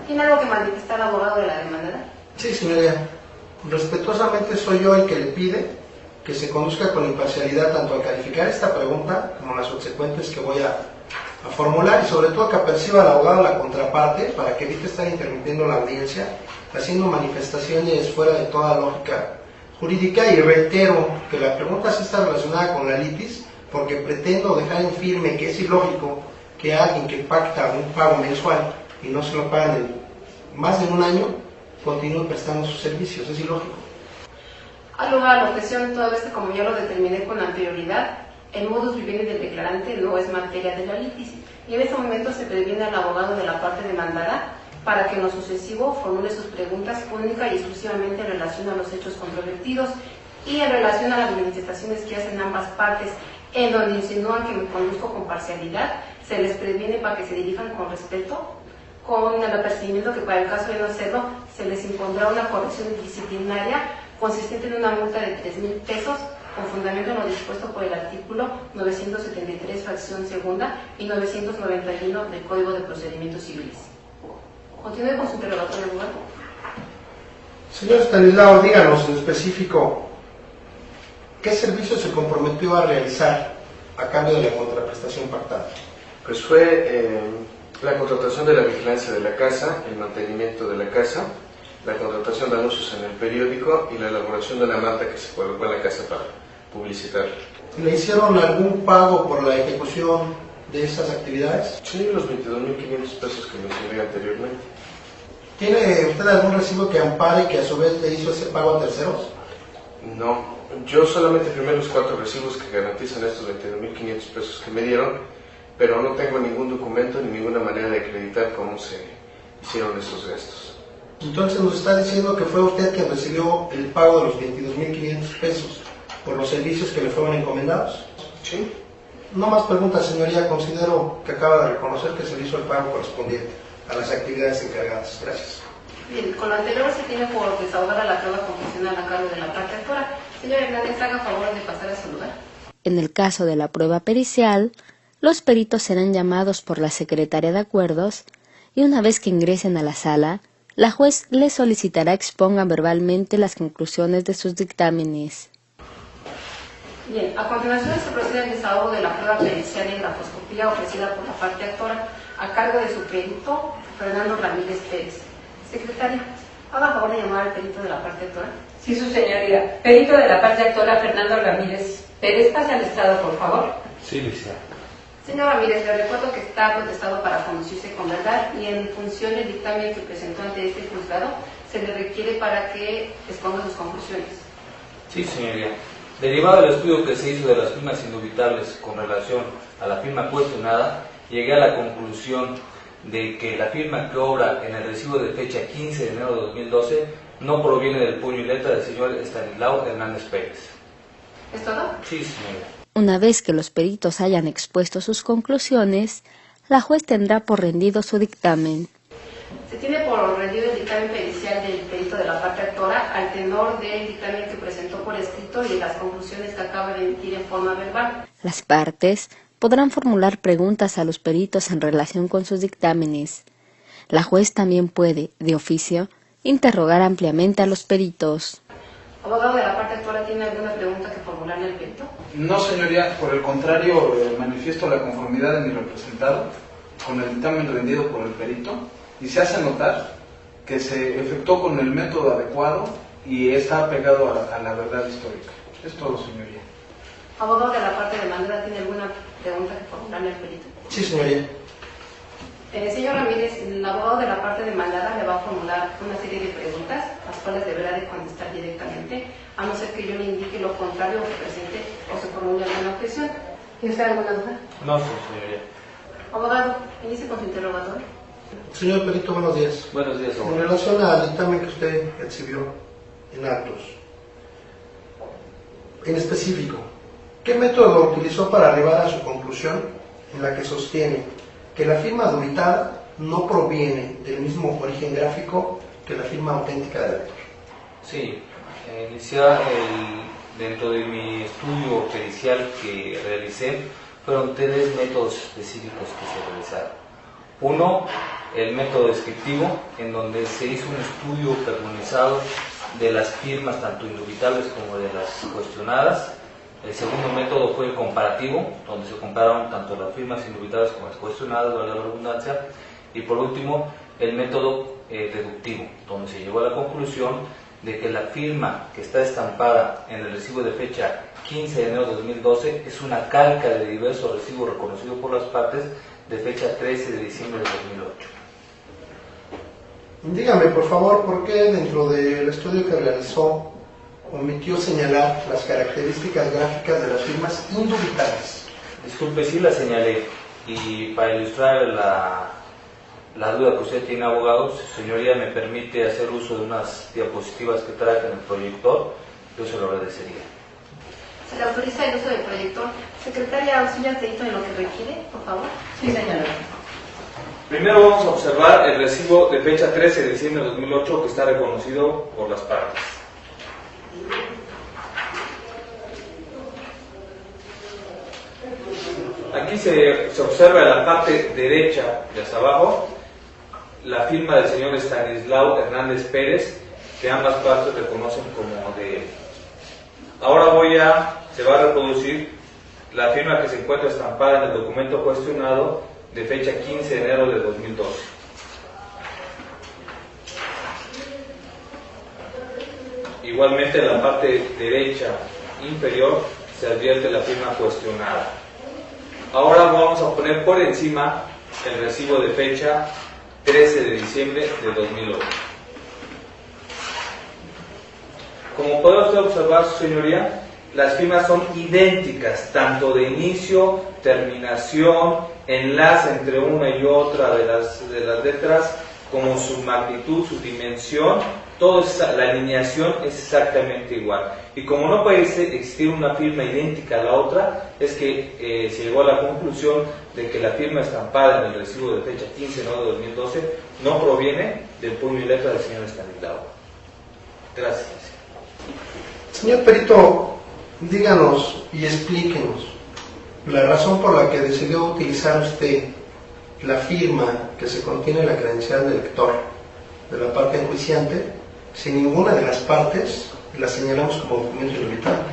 C: ¿Tiene algo que manifestar el abogado de la demandada?
E: Sí, señoría. Respetuosamente soy yo el que le pide que se conduzca con imparcialidad tanto al calificar esta pregunta como las subsecuentes que voy a formular y sobre todo que aperciba al abogado la contraparte para que evite estar interrumpiendo la audiencia haciendo manifestaciones fuera de toda lógica jurídica, y reitero que la pregunta sí está relacionada con la litis porque pretendo dejar en firme que es ilógico que alguien que pacta un pago mensual y no se lo pagan en más de un año continúe prestando sus servicios. Es ilógico.
C: Al lugar la objeción, toda vez que como ya lo determiné con anterioridad, el modus vivendi del declarante no es materia de la litis y en este momento se previene al abogado de la parte demandada para que en lo sucesivo formule sus preguntas única y exclusivamente en relación a los hechos controvertidos y en relación a las manifestaciones que hacen ambas partes, en donde insinúan que me conduzco con parcialidad, se les previene para que se dirijan con respeto, con el apercibimiento que para el caso de no hacerlo se les impondrá una corrección disciplinaria consistente en una multa de 3,000 pesos con fundamento en lo dispuesto por el artículo 973 fracción segunda y 991 del Código de Procedimientos Civiles. Continúe con su interrogatorio, abogado.
E: Señor Estanislao, díganos en específico ¿qué servicio se comprometió a realizar a cambio de la contraprestación pactada?
H: Pues fue la contratación de la vigilancia de la casa, el mantenimiento de la casa, la contratación de anuncios en el periódico y la elaboración de una manta que se colocó en la casa para publicitar.
E: ¿Le hicieron algún pago por la ejecución de esas actividades?
H: Sí, los 22.500 pesos que mencioné anteriormente.
E: ¿Tiene usted algún recibo que ampare que a su vez le hizo ese pago a terceros?
H: No, yo solamente firmé los 4 recibos que garantizan estos 22.500 pesos que me dieron, pero no tengo ningún documento ni ninguna manera de acreditar cómo se hicieron estos gastos.
E: Entonces nos está diciendo que fue usted quien recibió el pago de los 22.500 pesos por los servicios que le fueron encomendados.
H: Sí.
E: No más preguntas, señoría. Considero que acaba de reconocer que se le hizo el pago correspondiente a las actividades encargadas. Gracias.
C: Bien, con lo anterior se tiene por desahogada la prueba confusional a cargo de la parte actora. Señor Hernández, haga favor de pasar a su lugar.
A: En el caso de la prueba pericial, los peritos serán llamados por la secretaria de acuerdos y una vez que ingresen a la sala, la juez les solicitará expongan verbalmente las conclusiones de sus dictámenes.
C: Bien, a continuación se procede al desahogo de la prueba pericial en grafoscopía ofrecida por la parte actora a cargo de su perito Fernando Ramírez Pérez. Secretaria, haga favor de llamar al perito de la parte actora.
B: Sí, su señoría. Perito de la parte actora Fernando Ramírez Pérez, pase al estrado, por favor.
G: Sí, licenciada.
C: Señor Ramírez, le recuerdo que está protestado para conducirse con verdad y en función del dictamen que presentó ante este juzgado, se le requiere para que exponga sus conclusiones.
I: Sí, señoría. Derivado del estudio que se hizo de las firmas indubitables con relación a la firma cuestionada, llegué a la conclusión de que la firma que obra en el recibo de fecha 15 de enero de 2012 no proviene del puño y letra del señor Estanislao Hernández Pérez.
C: ¿Es todo?
I: Sí, señoría.
A: Una vez que los peritos hayan expuesto sus conclusiones, la juez tendrá por rendido su dictamen.
C: Se tiene por rendido el dictamen pericial del perito de la parte actora al tenor del dictamen que presentó por escrito y de las conclusiones que acaba de emitir en forma verbal.
A: Las partes podrán formular preguntas a los peritos en relación con sus dictámenes. La juez también puede, de oficio, interrogar ampliamente a los peritos.
C: Abogado de la parte actora, ¿tiene alguna pregunta que formularle al perito?
F: No, señoría, por el contrario, manifiesto la conformidad de mi representado con el dictamen rendido por el perito y se hace notar que se efectuó con el método adecuado y está apegado a la verdad histórica. Es todo, señoría.
C: Abogado de la parte demandada, ¿tiene alguna pregunta que formularle al perito?
E: Sí, señoría.
C: Señor Ramírez, el abogado de la parte demandada le va a formular una serie de preguntas, las cuales deberá de contestar directamente, a no ser que yo le indique lo contrario o que presente o se formule alguna objeción. ¿Tiene usted alguna duda?
I: No, señoría.
C: Abogado, inicie con su interrogatorio.
E: Señor perito, buenos días.
I: Buenos días,
E: En
I: abogado.
E: relación al dictamen que usted exhibió en actos, en específico, ¿qué método utilizó para arribar a su conclusión en la que sostiene que la firma dubitada no proviene del mismo origen gráfico que la firma auténtica del lector.
I: Sí, dentro de mi estudio pericial que realicé, fueron 3 métodos específicos que se realizaron. Uno, el método descriptivo, en donde se hizo un estudio pormenorizado de las firmas tanto indubitables como de las cuestionadas. El segundo método fue el comparativo, donde se compararon tanto las firmas indubitables como las cuestionadas, valga la redundancia. Y por último, el método deductivo, donde se llegó a la conclusión de que la firma que está estampada en el recibo de fecha 15 de enero de 2012 es una calca de diversos recibos reconocidos por las partes de fecha 13 de diciembre de 2008.
E: Dígame, por favor, ¿por qué dentro del estudio que realizó omitió señalar las características gráficas de las firmas indubitables?
I: Disculpe, sí la señalé, y para ilustrar la duda que usted tiene, abogado, si señoría me permite hacer uso de unas diapositivas que traje en el proyector, yo se lo agradecería.
C: ¿Se le autoriza el uso del proyector? Secretaria, auxilia crédito en lo que requiere, por favor.
B: Sí, señora.
I: Primero vamos a observar el recibo de fecha 13 de diciembre de 2008 que está reconocido por las partes. Aquí se observa en la parte derecha de hacia abajo la firma del señor Estanislao Hernández Pérez, que ambas partes reconocen como de él. Ahora se va a reproducir la firma que se encuentra estampada en el documento cuestionado de fecha 15 de enero de 2012. Igualmente en la parte derecha inferior se advierte la firma cuestionada. Ahora vamos a poner por encima el recibo de fecha 13 de diciembre de 2008. Como puede usted observar, su señoría, las firmas son idénticas, tanto de inicio, terminación, enlace entre una y otra de las letras, como su magnitud, su dimensión, la alineación es exactamente igual. Y como no puede existir una firma idéntica a la otra, es que se llegó a la conclusión de que la firma estampada en el recibo de fecha 15 de 2012 no proviene del puño y letra del señor Estanislao. Gracias.
E: Señor perito, díganos y explíquenos la razón por la que decidió utilizar usted la firma que se contiene en la credencial del lector de la parte enjuiciante, si ninguna de las partes la señalamos como documento indubitable.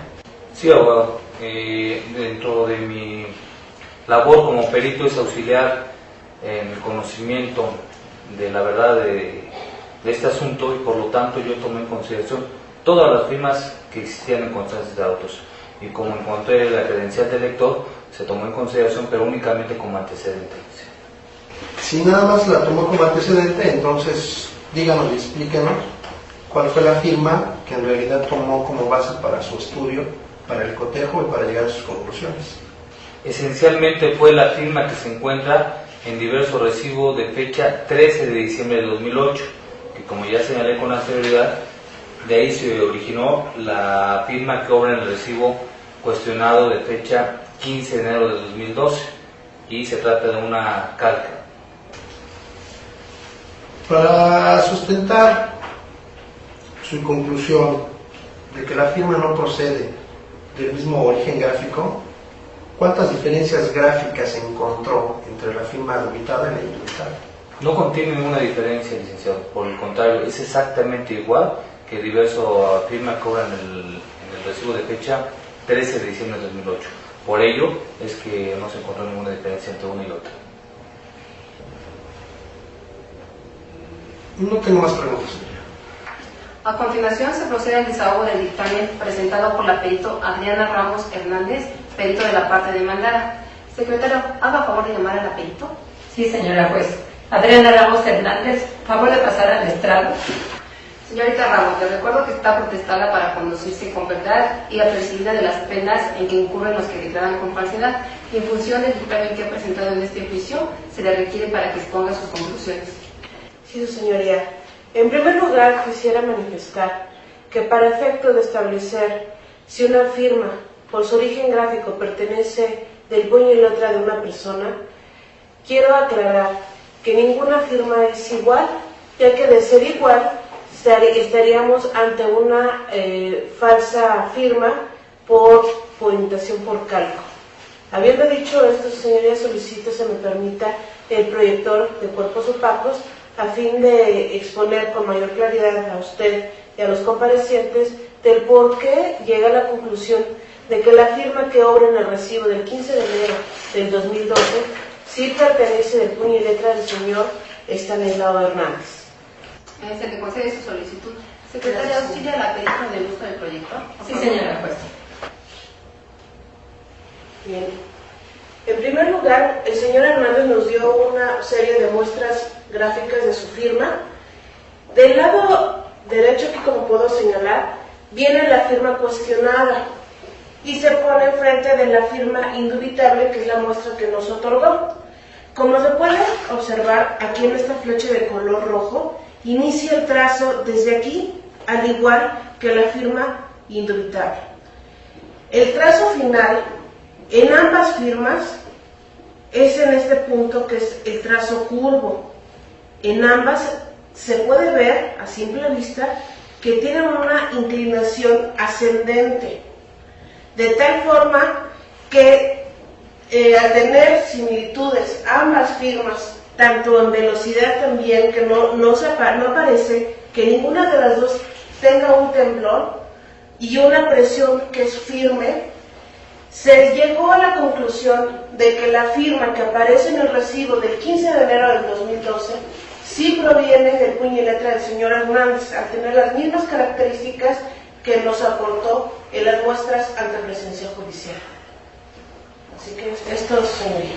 I: Sí, abogado. Dentro de mi labor como perito es auxiliar en el conocimiento de la verdad de este asunto, y por lo tanto yo tomé en consideración todas las firmas que existían en constancias de autos, y como encontré la credencial del lector, se tomó en consideración, pero únicamente como antecedente.
E: Si nada más la tomó como antecedente, entonces díganos y explíquenos cuál fue la firma que en realidad tomó como base para su estudio, para el cotejo y para llegar a sus conclusiones.
I: Esencialmente fue la firma que se encuentra en diversos recibos de fecha 13 de diciembre de 2008, que como ya señalé con anterioridad, de ahí se originó la firma que obra en el recibo cuestionado de fecha 15 de enero de 2012, y se trata de una calca.
E: Para sustentar su conclusión de que la firma no procede del mismo origen gráfico, ¿cuántas diferencias gráficas encontró entre la firma indubitada y la indubitable?
I: No contiene ninguna diferencia, licenciado. Por el contrario, es exactamente igual que diverso firma que obra en el recibo de fecha 13 de diciembre de 2008. Por ello es que no se encontró ninguna diferencia entre una y otra.
E: No tengo más preguntas, señora.
C: A continuación se procede al desahogo del dictamen presentado por la perito Adriana Ramos Hernández, perito de la parte demandada. Secretario, haga favor de llamar a la perito.
B: Sí, señora juez. Adriana Ramos Hernández, favor de pasar al estrado.
C: Señorita Ramos, le recuerdo que está protestada para conducirse con verdad y apercibida de las penas en que incurren los que declaran con falsedad, y en función del dictamen que ha presentado en este juicio, se le requiere para que exponga sus conclusiones.
J: Sí, su señoría. En primer lugar, quisiera manifestar que para efecto de establecer si una firma por su origen gráfico pertenece del puño y letra de una persona, quiero aclarar que ninguna firma es igual, ya que de ser igual estaríamos ante una falsa firma por imitación por calco. Habiendo dicho esto, señoría, solicito se me permita el proyector de cuerpos opacos a fin de exponer con mayor claridad a usted y a los comparecientes del por qué llega a la conclusión de que la firma que obra en el recibo del 15 de enero del 2012 sí pertenece del puño y letra del señor Estanislao Hernández.
C: Se le concede su solicitud. Secretaria, ¿auxilia la película del uso del proyector?
B: Sí, señora juez.
J: Bien. En primer lugar, el señor Hernández nos dio una serie de muestras gráficas de su firma. Del lado derecho, aquí como puedo señalar, viene la firma cuestionada y se pone enfrente de la firma indubitable, que es la muestra que nos otorgó. Como se puede observar aquí en esta flecha de color rojo, inicia el trazo desde aquí, al igual que la firma indubitable. El trazo final en ambas firmas es en este punto, que es el trazo curvo. En ambas se puede ver a simple vista que tienen una inclinación ascendente, de tal forma que al tener similitudes ambas firmas, tanto en velocidad también, que no aparece que ninguna de las dos tenga un temblor y una presión que es firme, se llegó a la conclusión de que la firma que aparece en el recibo del 15 de enero del 2012 sí proviene del puño y letra del señor Hernández, al tener las mismas características que nos aportó en las muestras ante presencia judicial. Así que esto es, señoría.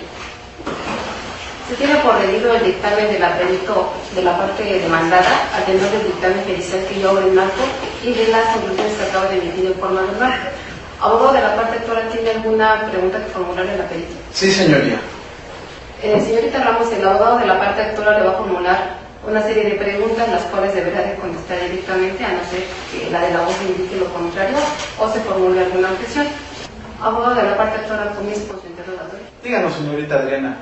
C: Se tiene por debido el dictamen del perito de la parte demandada, al tenor del dictamen pericial que yo obro en alto y de las conclusiones que acabo de emitir en forma verbal. Abogado de la parte actual, ¿tiene alguna pregunta que formularle a la perito?
F: Sí, señoría.
C: Señorita Ramos, el abogado de la parte actual le va a formular una serie de preguntas, las cuales deberá de contestar directamente, a no ser que la de la voz indique lo contrario o se formule alguna objeción. Abogado de la parte actual, comienza con su interrogatorio.
F: Díganos, señorita Adriana,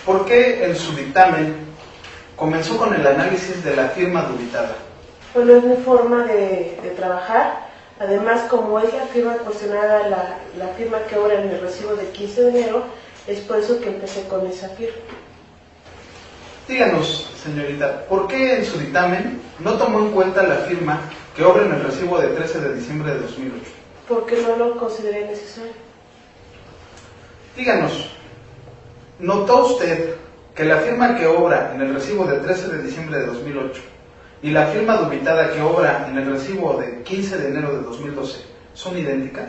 F: ¿por qué en su dictamen comenzó con el análisis de la firma dubitada?
J: Bueno, es mi forma de trabajar. Además, como es la firma cuestionada, la firma que obra en el recibo del 15 de enero, es por eso que empecé con esa firma.
F: Díganos, señorita, ¿por qué en su dictamen no tomó en cuenta la firma que obra en el recibo de 13 de diciembre de 2008?
J: Porque no lo consideré necesario.
F: Díganos, ¿notó usted que la firma que obra en el recibo de 13 de diciembre de 2008 y la firma dubitada que obra en el recibo de 15 de enero de 2012 son idénticas?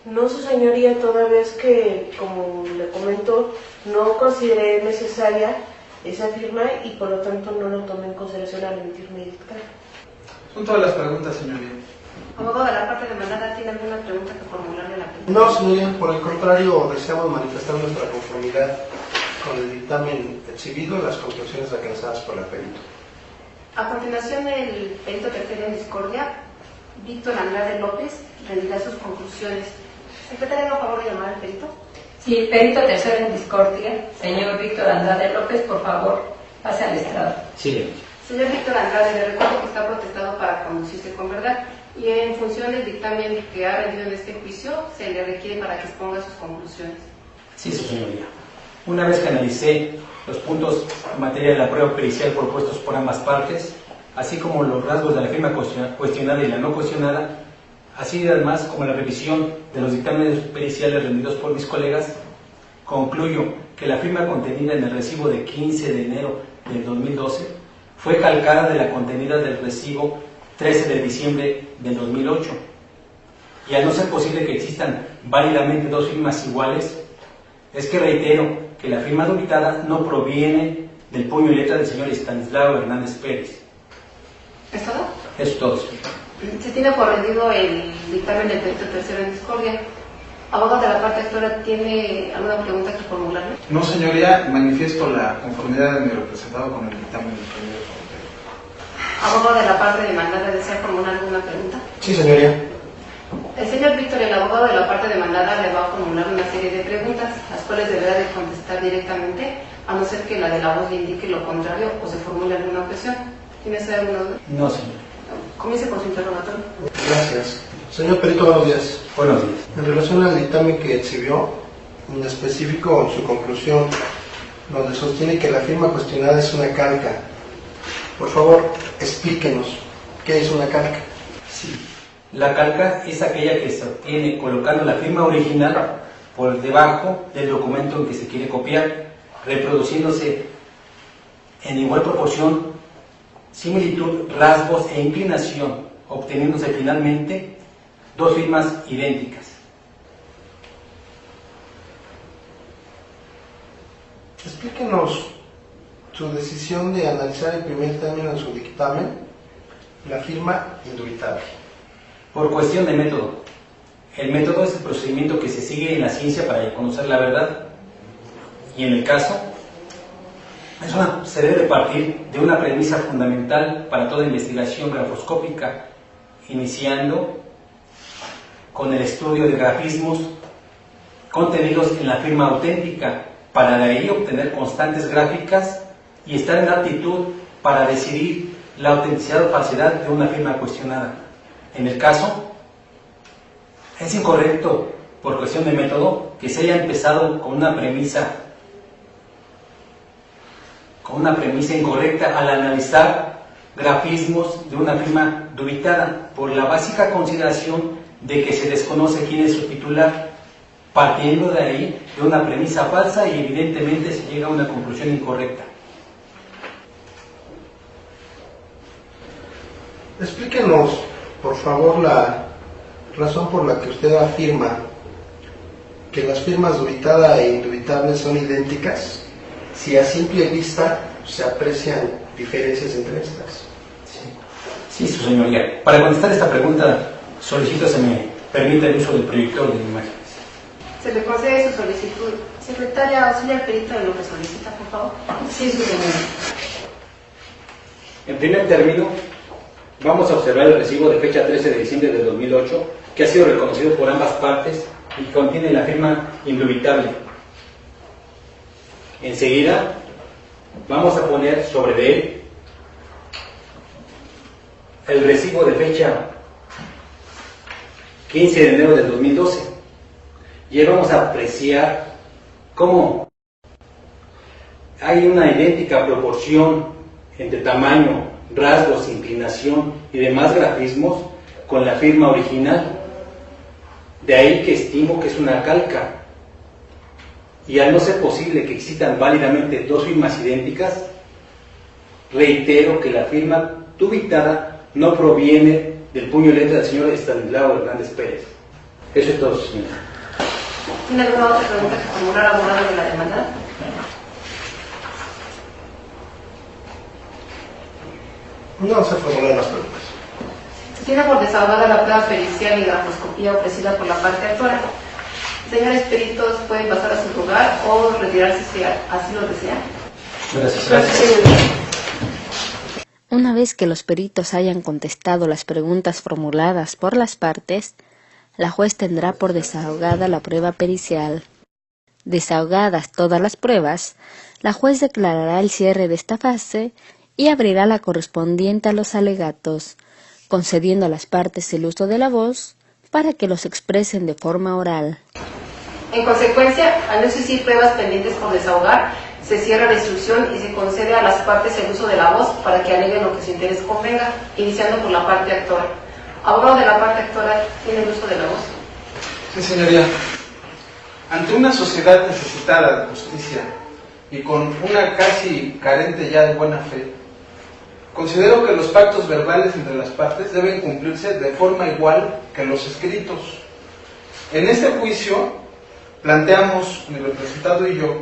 J: No, su señoría, toda vez que, como le comento, no consideré necesaria esa firma y por lo tanto no lo tomé en consideración al emitir mi dictamen.
F: Son todas las preguntas, señoría.
C: Abogado de la parte demandada, ¿tiene alguna pregunta que formularle a la perito?
E: No, señoría, por el contrario, deseamos manifestar nuestra conformidad con el dictamen exhibido y las conclusiones alcanzadas por la perito.
C: A continuación, el perito tercero en discordia, Víctor Andrade López, rendirá sus conclusiones. Secretaria, ¿no favor de llamar al perito?
B: Sí, perito tercero en discordia, señor Víctor Andrade López, por favor, pase al estrado.
I: Sí.
C: Señor Víctor Andrade, le recuerdo que está protestado para conducirse con verdad y en función del dictamen que ha rendido en este juicio, se le requiere para que exponga sus conclusiones.
K: Sí, su señoría. Una vez que analicé los puntos en materia de la prueba pericial propuestos por ambas partes, así como los rasgos de la firma cuestionada y la no cuestionada, así además como la revisión de los dictámenes periciales rendidos por mis colegas, concluyo que la firma contenida en el recibo de 15 de enero del 2012 fue calcada de la contenida del recibo 13 de diciembre del 2008. Y al no ser posible que existan válidamente dos firmas iguales, es que reitero que la firma dubitada no proviene del puño y letra del señor Estanislao Hernández Pérez.
C: ¿Es todo?
K: Es todo, señor.
C: Se tiene por rendido el dictamen del perito tercero en discordia. Abogado de la parte actual, ¿tiene alguna pregunta que formularle?
F: No, señoría, manifiesto la conformidad de mi representado con el dictamen del primero.
C: Abogado de la parte demandada, ¿desea formular alguna pregunta?
E: Sí, señoría.
C: El señor Víctor, el abogado de la parte demandada, le va a formular una serie de preguntas, las cuales deberá de contestar directamente, a no ser que la de la voz le indique lo contrario o se formule alguna objeción. ¿Tienes alguna duda?
K: No, señor.
C: Comience con su interrogatorio.
E: Gracias. Señor Perito, buenos días.
K: Buenos días.
E: En relación al dictamen que exhibió, en específico en su conclusión, donde sostiene que la firma cuestionada es una calca, por favor, explíquenos qué es una calca.
K: Sí. La calca es aquella que se obtiene colocando la firma original por debajo del documento en que se quiere copiar, reproduciéndose en igual proporción, similitud, rasgos e inclinación, obteniéndose finalmente dos firmas idénticas.
E: Explíquenos su decisión de analizar el primer término en su dictamen, la firma indubitable.
K: Por cuestión de método. El método es el procedimiento que se sigue en la ciencia para conocer la verdad, y en el caso se debe partir de una premisa fundamental para toda investigación grafoscópica, iniciando con el estudio de grafismos contenidos en la firma auténtica, para de ahí obtener constantes gráficas y estar en aptitud para decidir la autenticidad o falsedad de una firma cuestionada. En el caso, es incorrecto, por cuestión de método, que se haya empezado con una premisa incorrecta al analizar grafismos de una firma dubitada, por la básica consideración de que se desconoce quién es su titular, partiendo de ahí de una premisa falsa y evidentemente se llega a una conclusión incorrecta.
E: Explíquenos, por favor, la razón por la que usted afirma que las firmas dubitada e indubitable son idénticas, si a simple vista se aprecian diferencias entre estas.
K: Sí, su señoría. Para contestar esta pregunta, solicito se me permita el uso del proyector de imágenes.
C: Se le concede su solicitud. Secretaria, auxilia al perito de lo que solicita, por favor.
B: Sí, su señoría.
K: En primer término, vamos a observar el recibo de fecha 13 de diciembre de 2008, que ha sido reconocido por ambas partes y que contiene la firma indubitable. Enseguida, vamos a poner sobre él el recibo de fecha 15 de enero del 2012. Y ahí vamos a apreciar cómo hay una idéntica proporción entre tamaño, rasgos, inclinación y demás grafismos con la firma original. De ahí que estimo que es una calca. Y al no ser posible que existan válidamente dos firmas idénticas, reitero que la firma dubitada no proviene del puño y letra del señor Estanislao Hernández Pérez. Eso es todo, señor.
C: ¿Tiene alguna otra pregunta que formular al abogado de la demanda?
E: No se formulan las preguntas.
C: Se tiene por desahogada la prueba pericial y grafoscopía ofrecida por la parte actora. Señores peritos, pueden pasar a su lugar o retirarse si así lo desean.
K: Gracias.
A: Una vez que los peritos hayan contestado las preguntas formuladas por las partes, la juez tendrá por desahogada la prueba pericial. Desahogadas todas las pruebas, la juez declarará el cierre de esta fase y abrirá la correspondiente a los alegatos, concediendo a las partes el uso de la voz para que los expresen de forma oral.
C: En consecuencia, al no existir pruebas pendientes por desahogar, se cierra la instrucción y se concede a las partes el uso de la voz para que aleguen lo que su interés convenga, iniciando por la parte actora. Abogado de la parte actora, ¿tiene el uso de la voz?
F: Sí, señoría. Ante una sociedad necesitada de justicia y con una casi carente ya de buena fe, considero que los pactos verbales entre las partes deben cumplirse de forma igual que los escritos. En este juicio planteamos, mi representado y yo,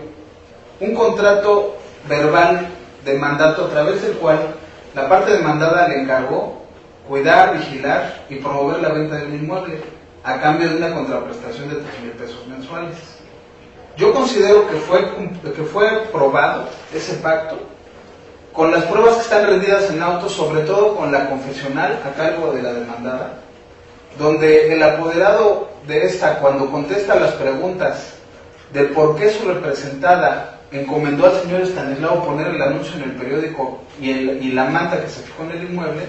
F: un contrato verbal de mandato a través del cual la parte demandada le encargó cuidar, vigilar y promover la venta del inmueble a cambio de una contraprestación de 3,000 pesos mensuales. Yo considero que fue probado ese pacto con las pruebas que están rendidas en auto, sobre todo con la confesional a cargo de la demandada, donde el apoderado de esta, cuando contesta las preguntas de por qué su representada encomendó al señor Estanislao poner el anuncio en el periódico y la manta que se fijó en el inmueble,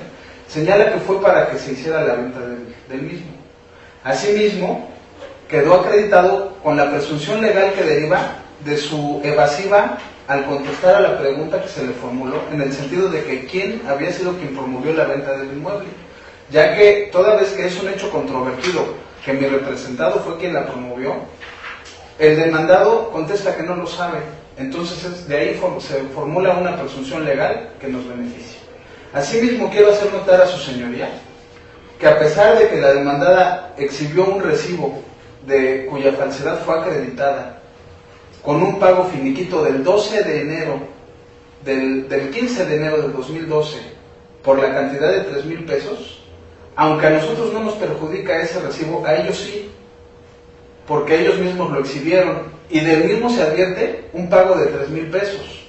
F: señala que fue para que se hiciera la venta del mismo. Asimismo, quedó acreditado con la presunción legal que deriva de su evasiva al contestar a la pregunta que se le formuló, en el sentido de que quién había sido quien promovió la venta del inmueble, ya que toda vez que es un hecho controvertido que mi representado fue quien la promovió, el demandado contesta que no lo sabe. Entonces de ahí se formula una presunción legal que nos beneficia. Asimismo, quiero hacer notar a su señoría que a pesar de que la demandada exhibió un recibo cuya falsedad fue acreditada, con un pago finiquito del 12 de enero, del 15 de enero del 2012, por la cantidad de 3,000 pesos, aunque a nosotros no nos perjudica ese recibo, a ellos sí, porque ellos mismos lo exhibieron, y del mismo se advierte un pago de 3,000 pesos,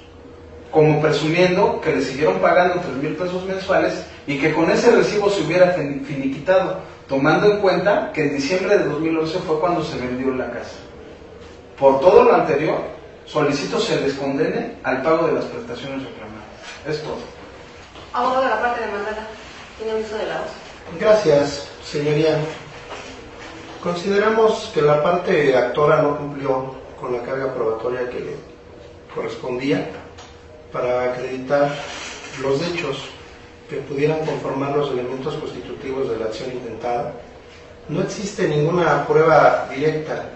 F: como presumiendo que le siguieron pagando 3,000 pesos mensuales y que con ese recibo se hubiera finiquitado, tomando en cuenta que en diciembre de 2011 fue cuando se vendió la casa. Por todo lo anterior, solicito se les condene al pago de las prestaciones reclamadas. Es todo.
C: Abogado de la parte demandada, ¿tiene uso de la voz?
E: Gracias, señoría. Consideramos que la parte actora no cumplió con la carga probatoria que le correspondía para acreditar los hechos que pudieran conformar los elementos constitutivos de la acción intentada. No existe ninguna prueba directa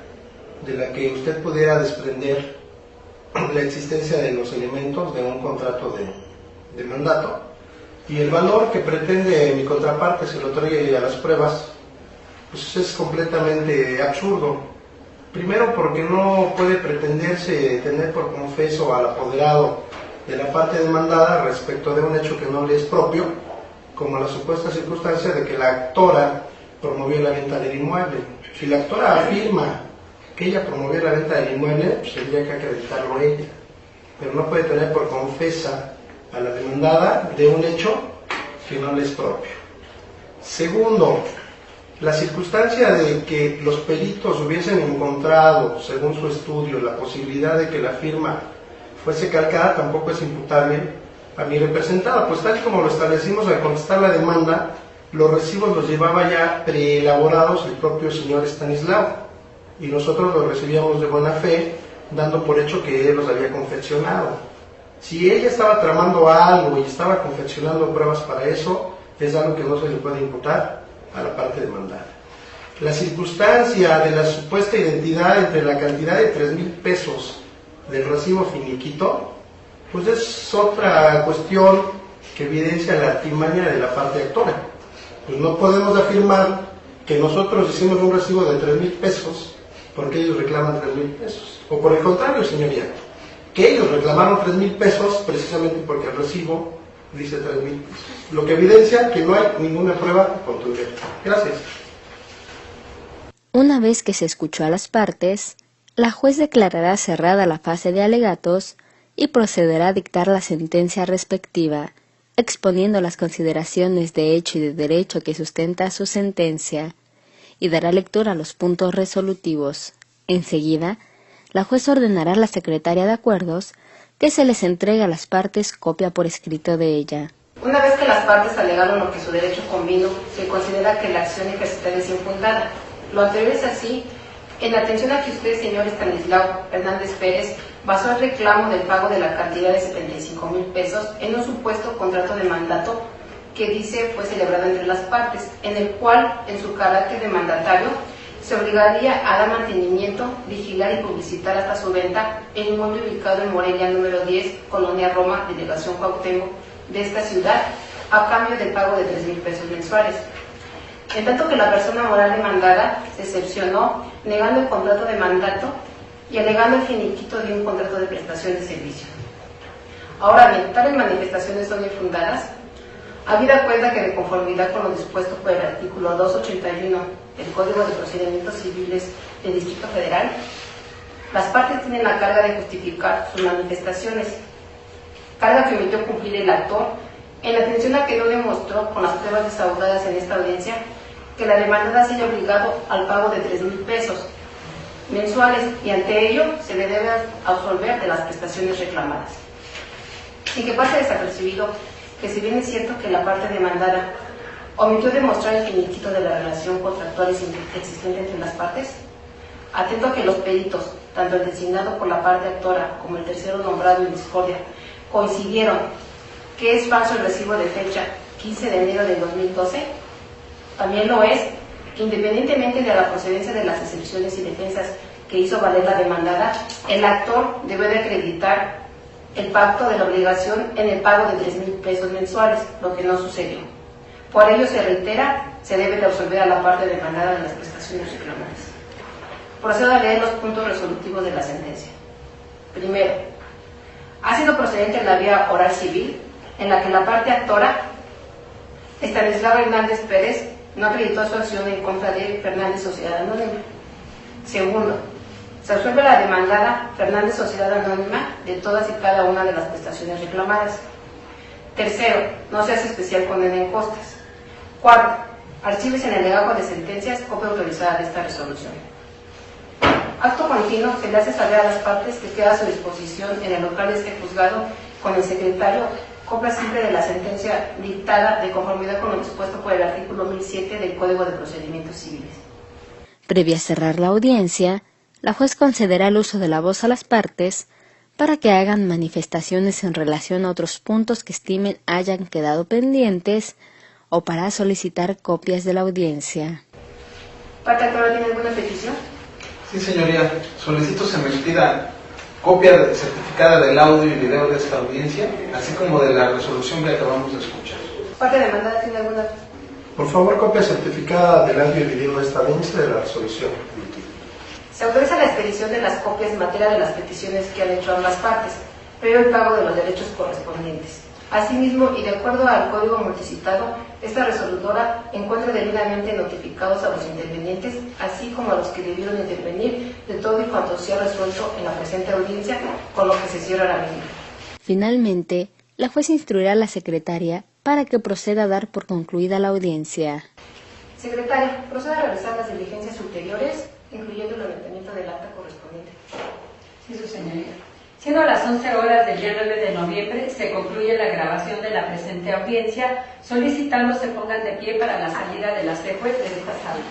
E: de la que usted pudiera desprender la existencia de los elementos de un contrato de mandato, y el valor que pretende mi contraparte se lo traiga a las pruebas, pues es completamente absurdo. Primero, porque no puede pretenderse tener por confeso al apoderado de la parte demandada respecto de un hecho que no le es propio, como la supuesta circunstancia de que la actora promovió la venta del inmueble. Si la actora afirma que ella promovió la venta del inmueble, pues tendría que acreditarlo ella, pero no puede tener por confesa a la demandada de un hecho que no le es propio. Segundo, la circunstancia de que los peritos hubiesen encontrado, según su estudio, la posibilidad de que la firma fuese calcada tampoco es imputable a mi representado, pues tal como lo establecimos al contestar la demanda, los recibos los llevaba ya preelaborados el propio señor Estanislao, y nosotros los recibíamos de buena fe, dando por hecho que él los había confeccionado. Si ella estaba tramando algo y estaba confeccionando pruebas para eso, es algo que no se le puede imputar a la parte demandada. La circunstancia de la supuesta identidad entre la cantidad de 3,000 pesos del recibo finiquito, pues es otra cuestión que evidencia la artimaña de la parte actora. Pues no podemos afirmar que nosotros hicimos un recibo de 3,000 pesos porque ellos reclaman 3,000 pesos. O por el contrario, señoría, que ellos reclamaron 3,000 pesos precisamente porque el recibo dice 3,000 pesos. Lo que evidencia que no hay ninguna prueba contundente. Gracias.
A: Una vez que se escuchó a las partes, la juez declarará cerrada la fase de alegatos y procederá a dictar la sentencia respectiva, exponiendo las consideraciones de hecho y de derecho que sustenta su sentencia, y dará lectura a los puntos resolutivos. Enseguida, la juez ordenará a la secretaria de acuerdos que se les entregue a las partes copia por escrito de ella.
C: Una vez que las partes alegaron lo que su derecho convino, se considera que la acción ejercitada es infundada. Lo anterior es así, en atención a que usted, señor Estanislao Hernández Pérez, basó el reclamo del pago de la cantidad de 75,000 pesos en un supuesto contrato de mandato que dice fue celebrado entre las partes, en el cual, en su carácter de mandatario, se obligaría a dar mantenimiento, vigilar y publicitar hasta su venta el inmueble ubicado en Morelia número 10, Colonia Roma, Delegación Cuauhtémoc, de esta ciudad, a cambio del pago de 3,000 pesos mensuales. En tanto que la persona moral demandada se excepcionó negando el contrato de mandato y alegando el finiquito de un contrato de prestación de servicio. Ahora bien, tales manifestaciones son infundadas, habida cuenta que de conformidad con lo dispuesto por el artículo 281 del Código de Procedimientos Civiles del Distrito Federal, las partes tienen la carga de justificar sus manifestaciones, carga que omitió cumplir el actor en atención a que no demostró con las pruebas desahogadas en esta audiencia que la demandada se haya obligado al pago de 3,000 pesos, mensuales y ante ello se le debe absolver de las prestaciones reclamadas. Sin que pase desapercibido que si bien es cierto que la parte demandada omitió demostrar el finiquito de la relación contractual existente entre las partes, atento a que los peritos, tanto el designado por la parte actora como el tercero nombrado en discordia, coincidieron que es falso el recibo de fecha 15 de enero de 2012, también lo es que independientemente de la procedencia de las excepciones y defensas que hizo valer la demandada, el actor debe de acreditar el pacto de la obligación en el pago de 3,000 pesos mensuales, lo que no sucedió. Por ello se reitera, se debe de absolver a la parte demandada de las prestaciones reclamadas. Procedo a leer los puntos resolutivos de la sentencia. Primero, ha sido procedente en la vía oral civil, en la que la parte actora, Estanislao Hernández Pérez, no acreditó su acción en contra de Fernández Sociedad Anónima. Segundo, se absuelve la demandada Fernández Sociedad Anónima de todas y cada una de las prestaciones reclamadas. Tercero, no se hace especial condena en costas. Cuarto, archívese en el legajo de sentencias copia autorizada de esta resolución. Acto continuo, se le hace saber a las partes que queda a su disposición en el local de este juzgado con el secretario copia simple de la sentencia dictada de conformidad con lo dispuesto por el artículo 1007 del Código de Procedimientos Civiles.
A: Previa a cerrar la audiencia, la juez concederá el uso de la voz a las partes para que hagan manifestaciones en relación a otros puntos que estimen hayan quedado pendientes o para solicitar copias de la audiencia.
C: ¿Parte actora tiene alguna petición?
F: Sí, señoría. Solicito se me pida copia certificada del audio y video de esta audiencia, así como de la resolución que acabamos de escuchar.
C: ¿Parte demandada tiene alguna?
E: Por favor, copia certificada del audio y video de esta audiencia de la resolución.
C: Se autoriza la expedición de las copias en materia de las peticiones que han hecho ambas partes, previo el pago de los derechos correspondientes. Asimismo, y de acuerdo al código multicitado, esta resolutora encuentra debidamente notificados a los intervenientes, así como a los que debieron intervenir, de todo y cuanto se ha resuelto en la presente audiencia, con lo que se cierra la misma.
A: Finalmente, la juez instruirá a la secretaria para que proceda a dar por concluida la audiencia.
C: Secretaria, proceda a realizar las diligencias ulteriores, incluyendo el levantamiento del acta correspondiente.
B: Sí, su señoría. Siendo las 11 horas del día 9 de noviembre, se concluye la grabación de la presente audiencia, solicitando se pongan de pie para la salida de las juez de esta sala.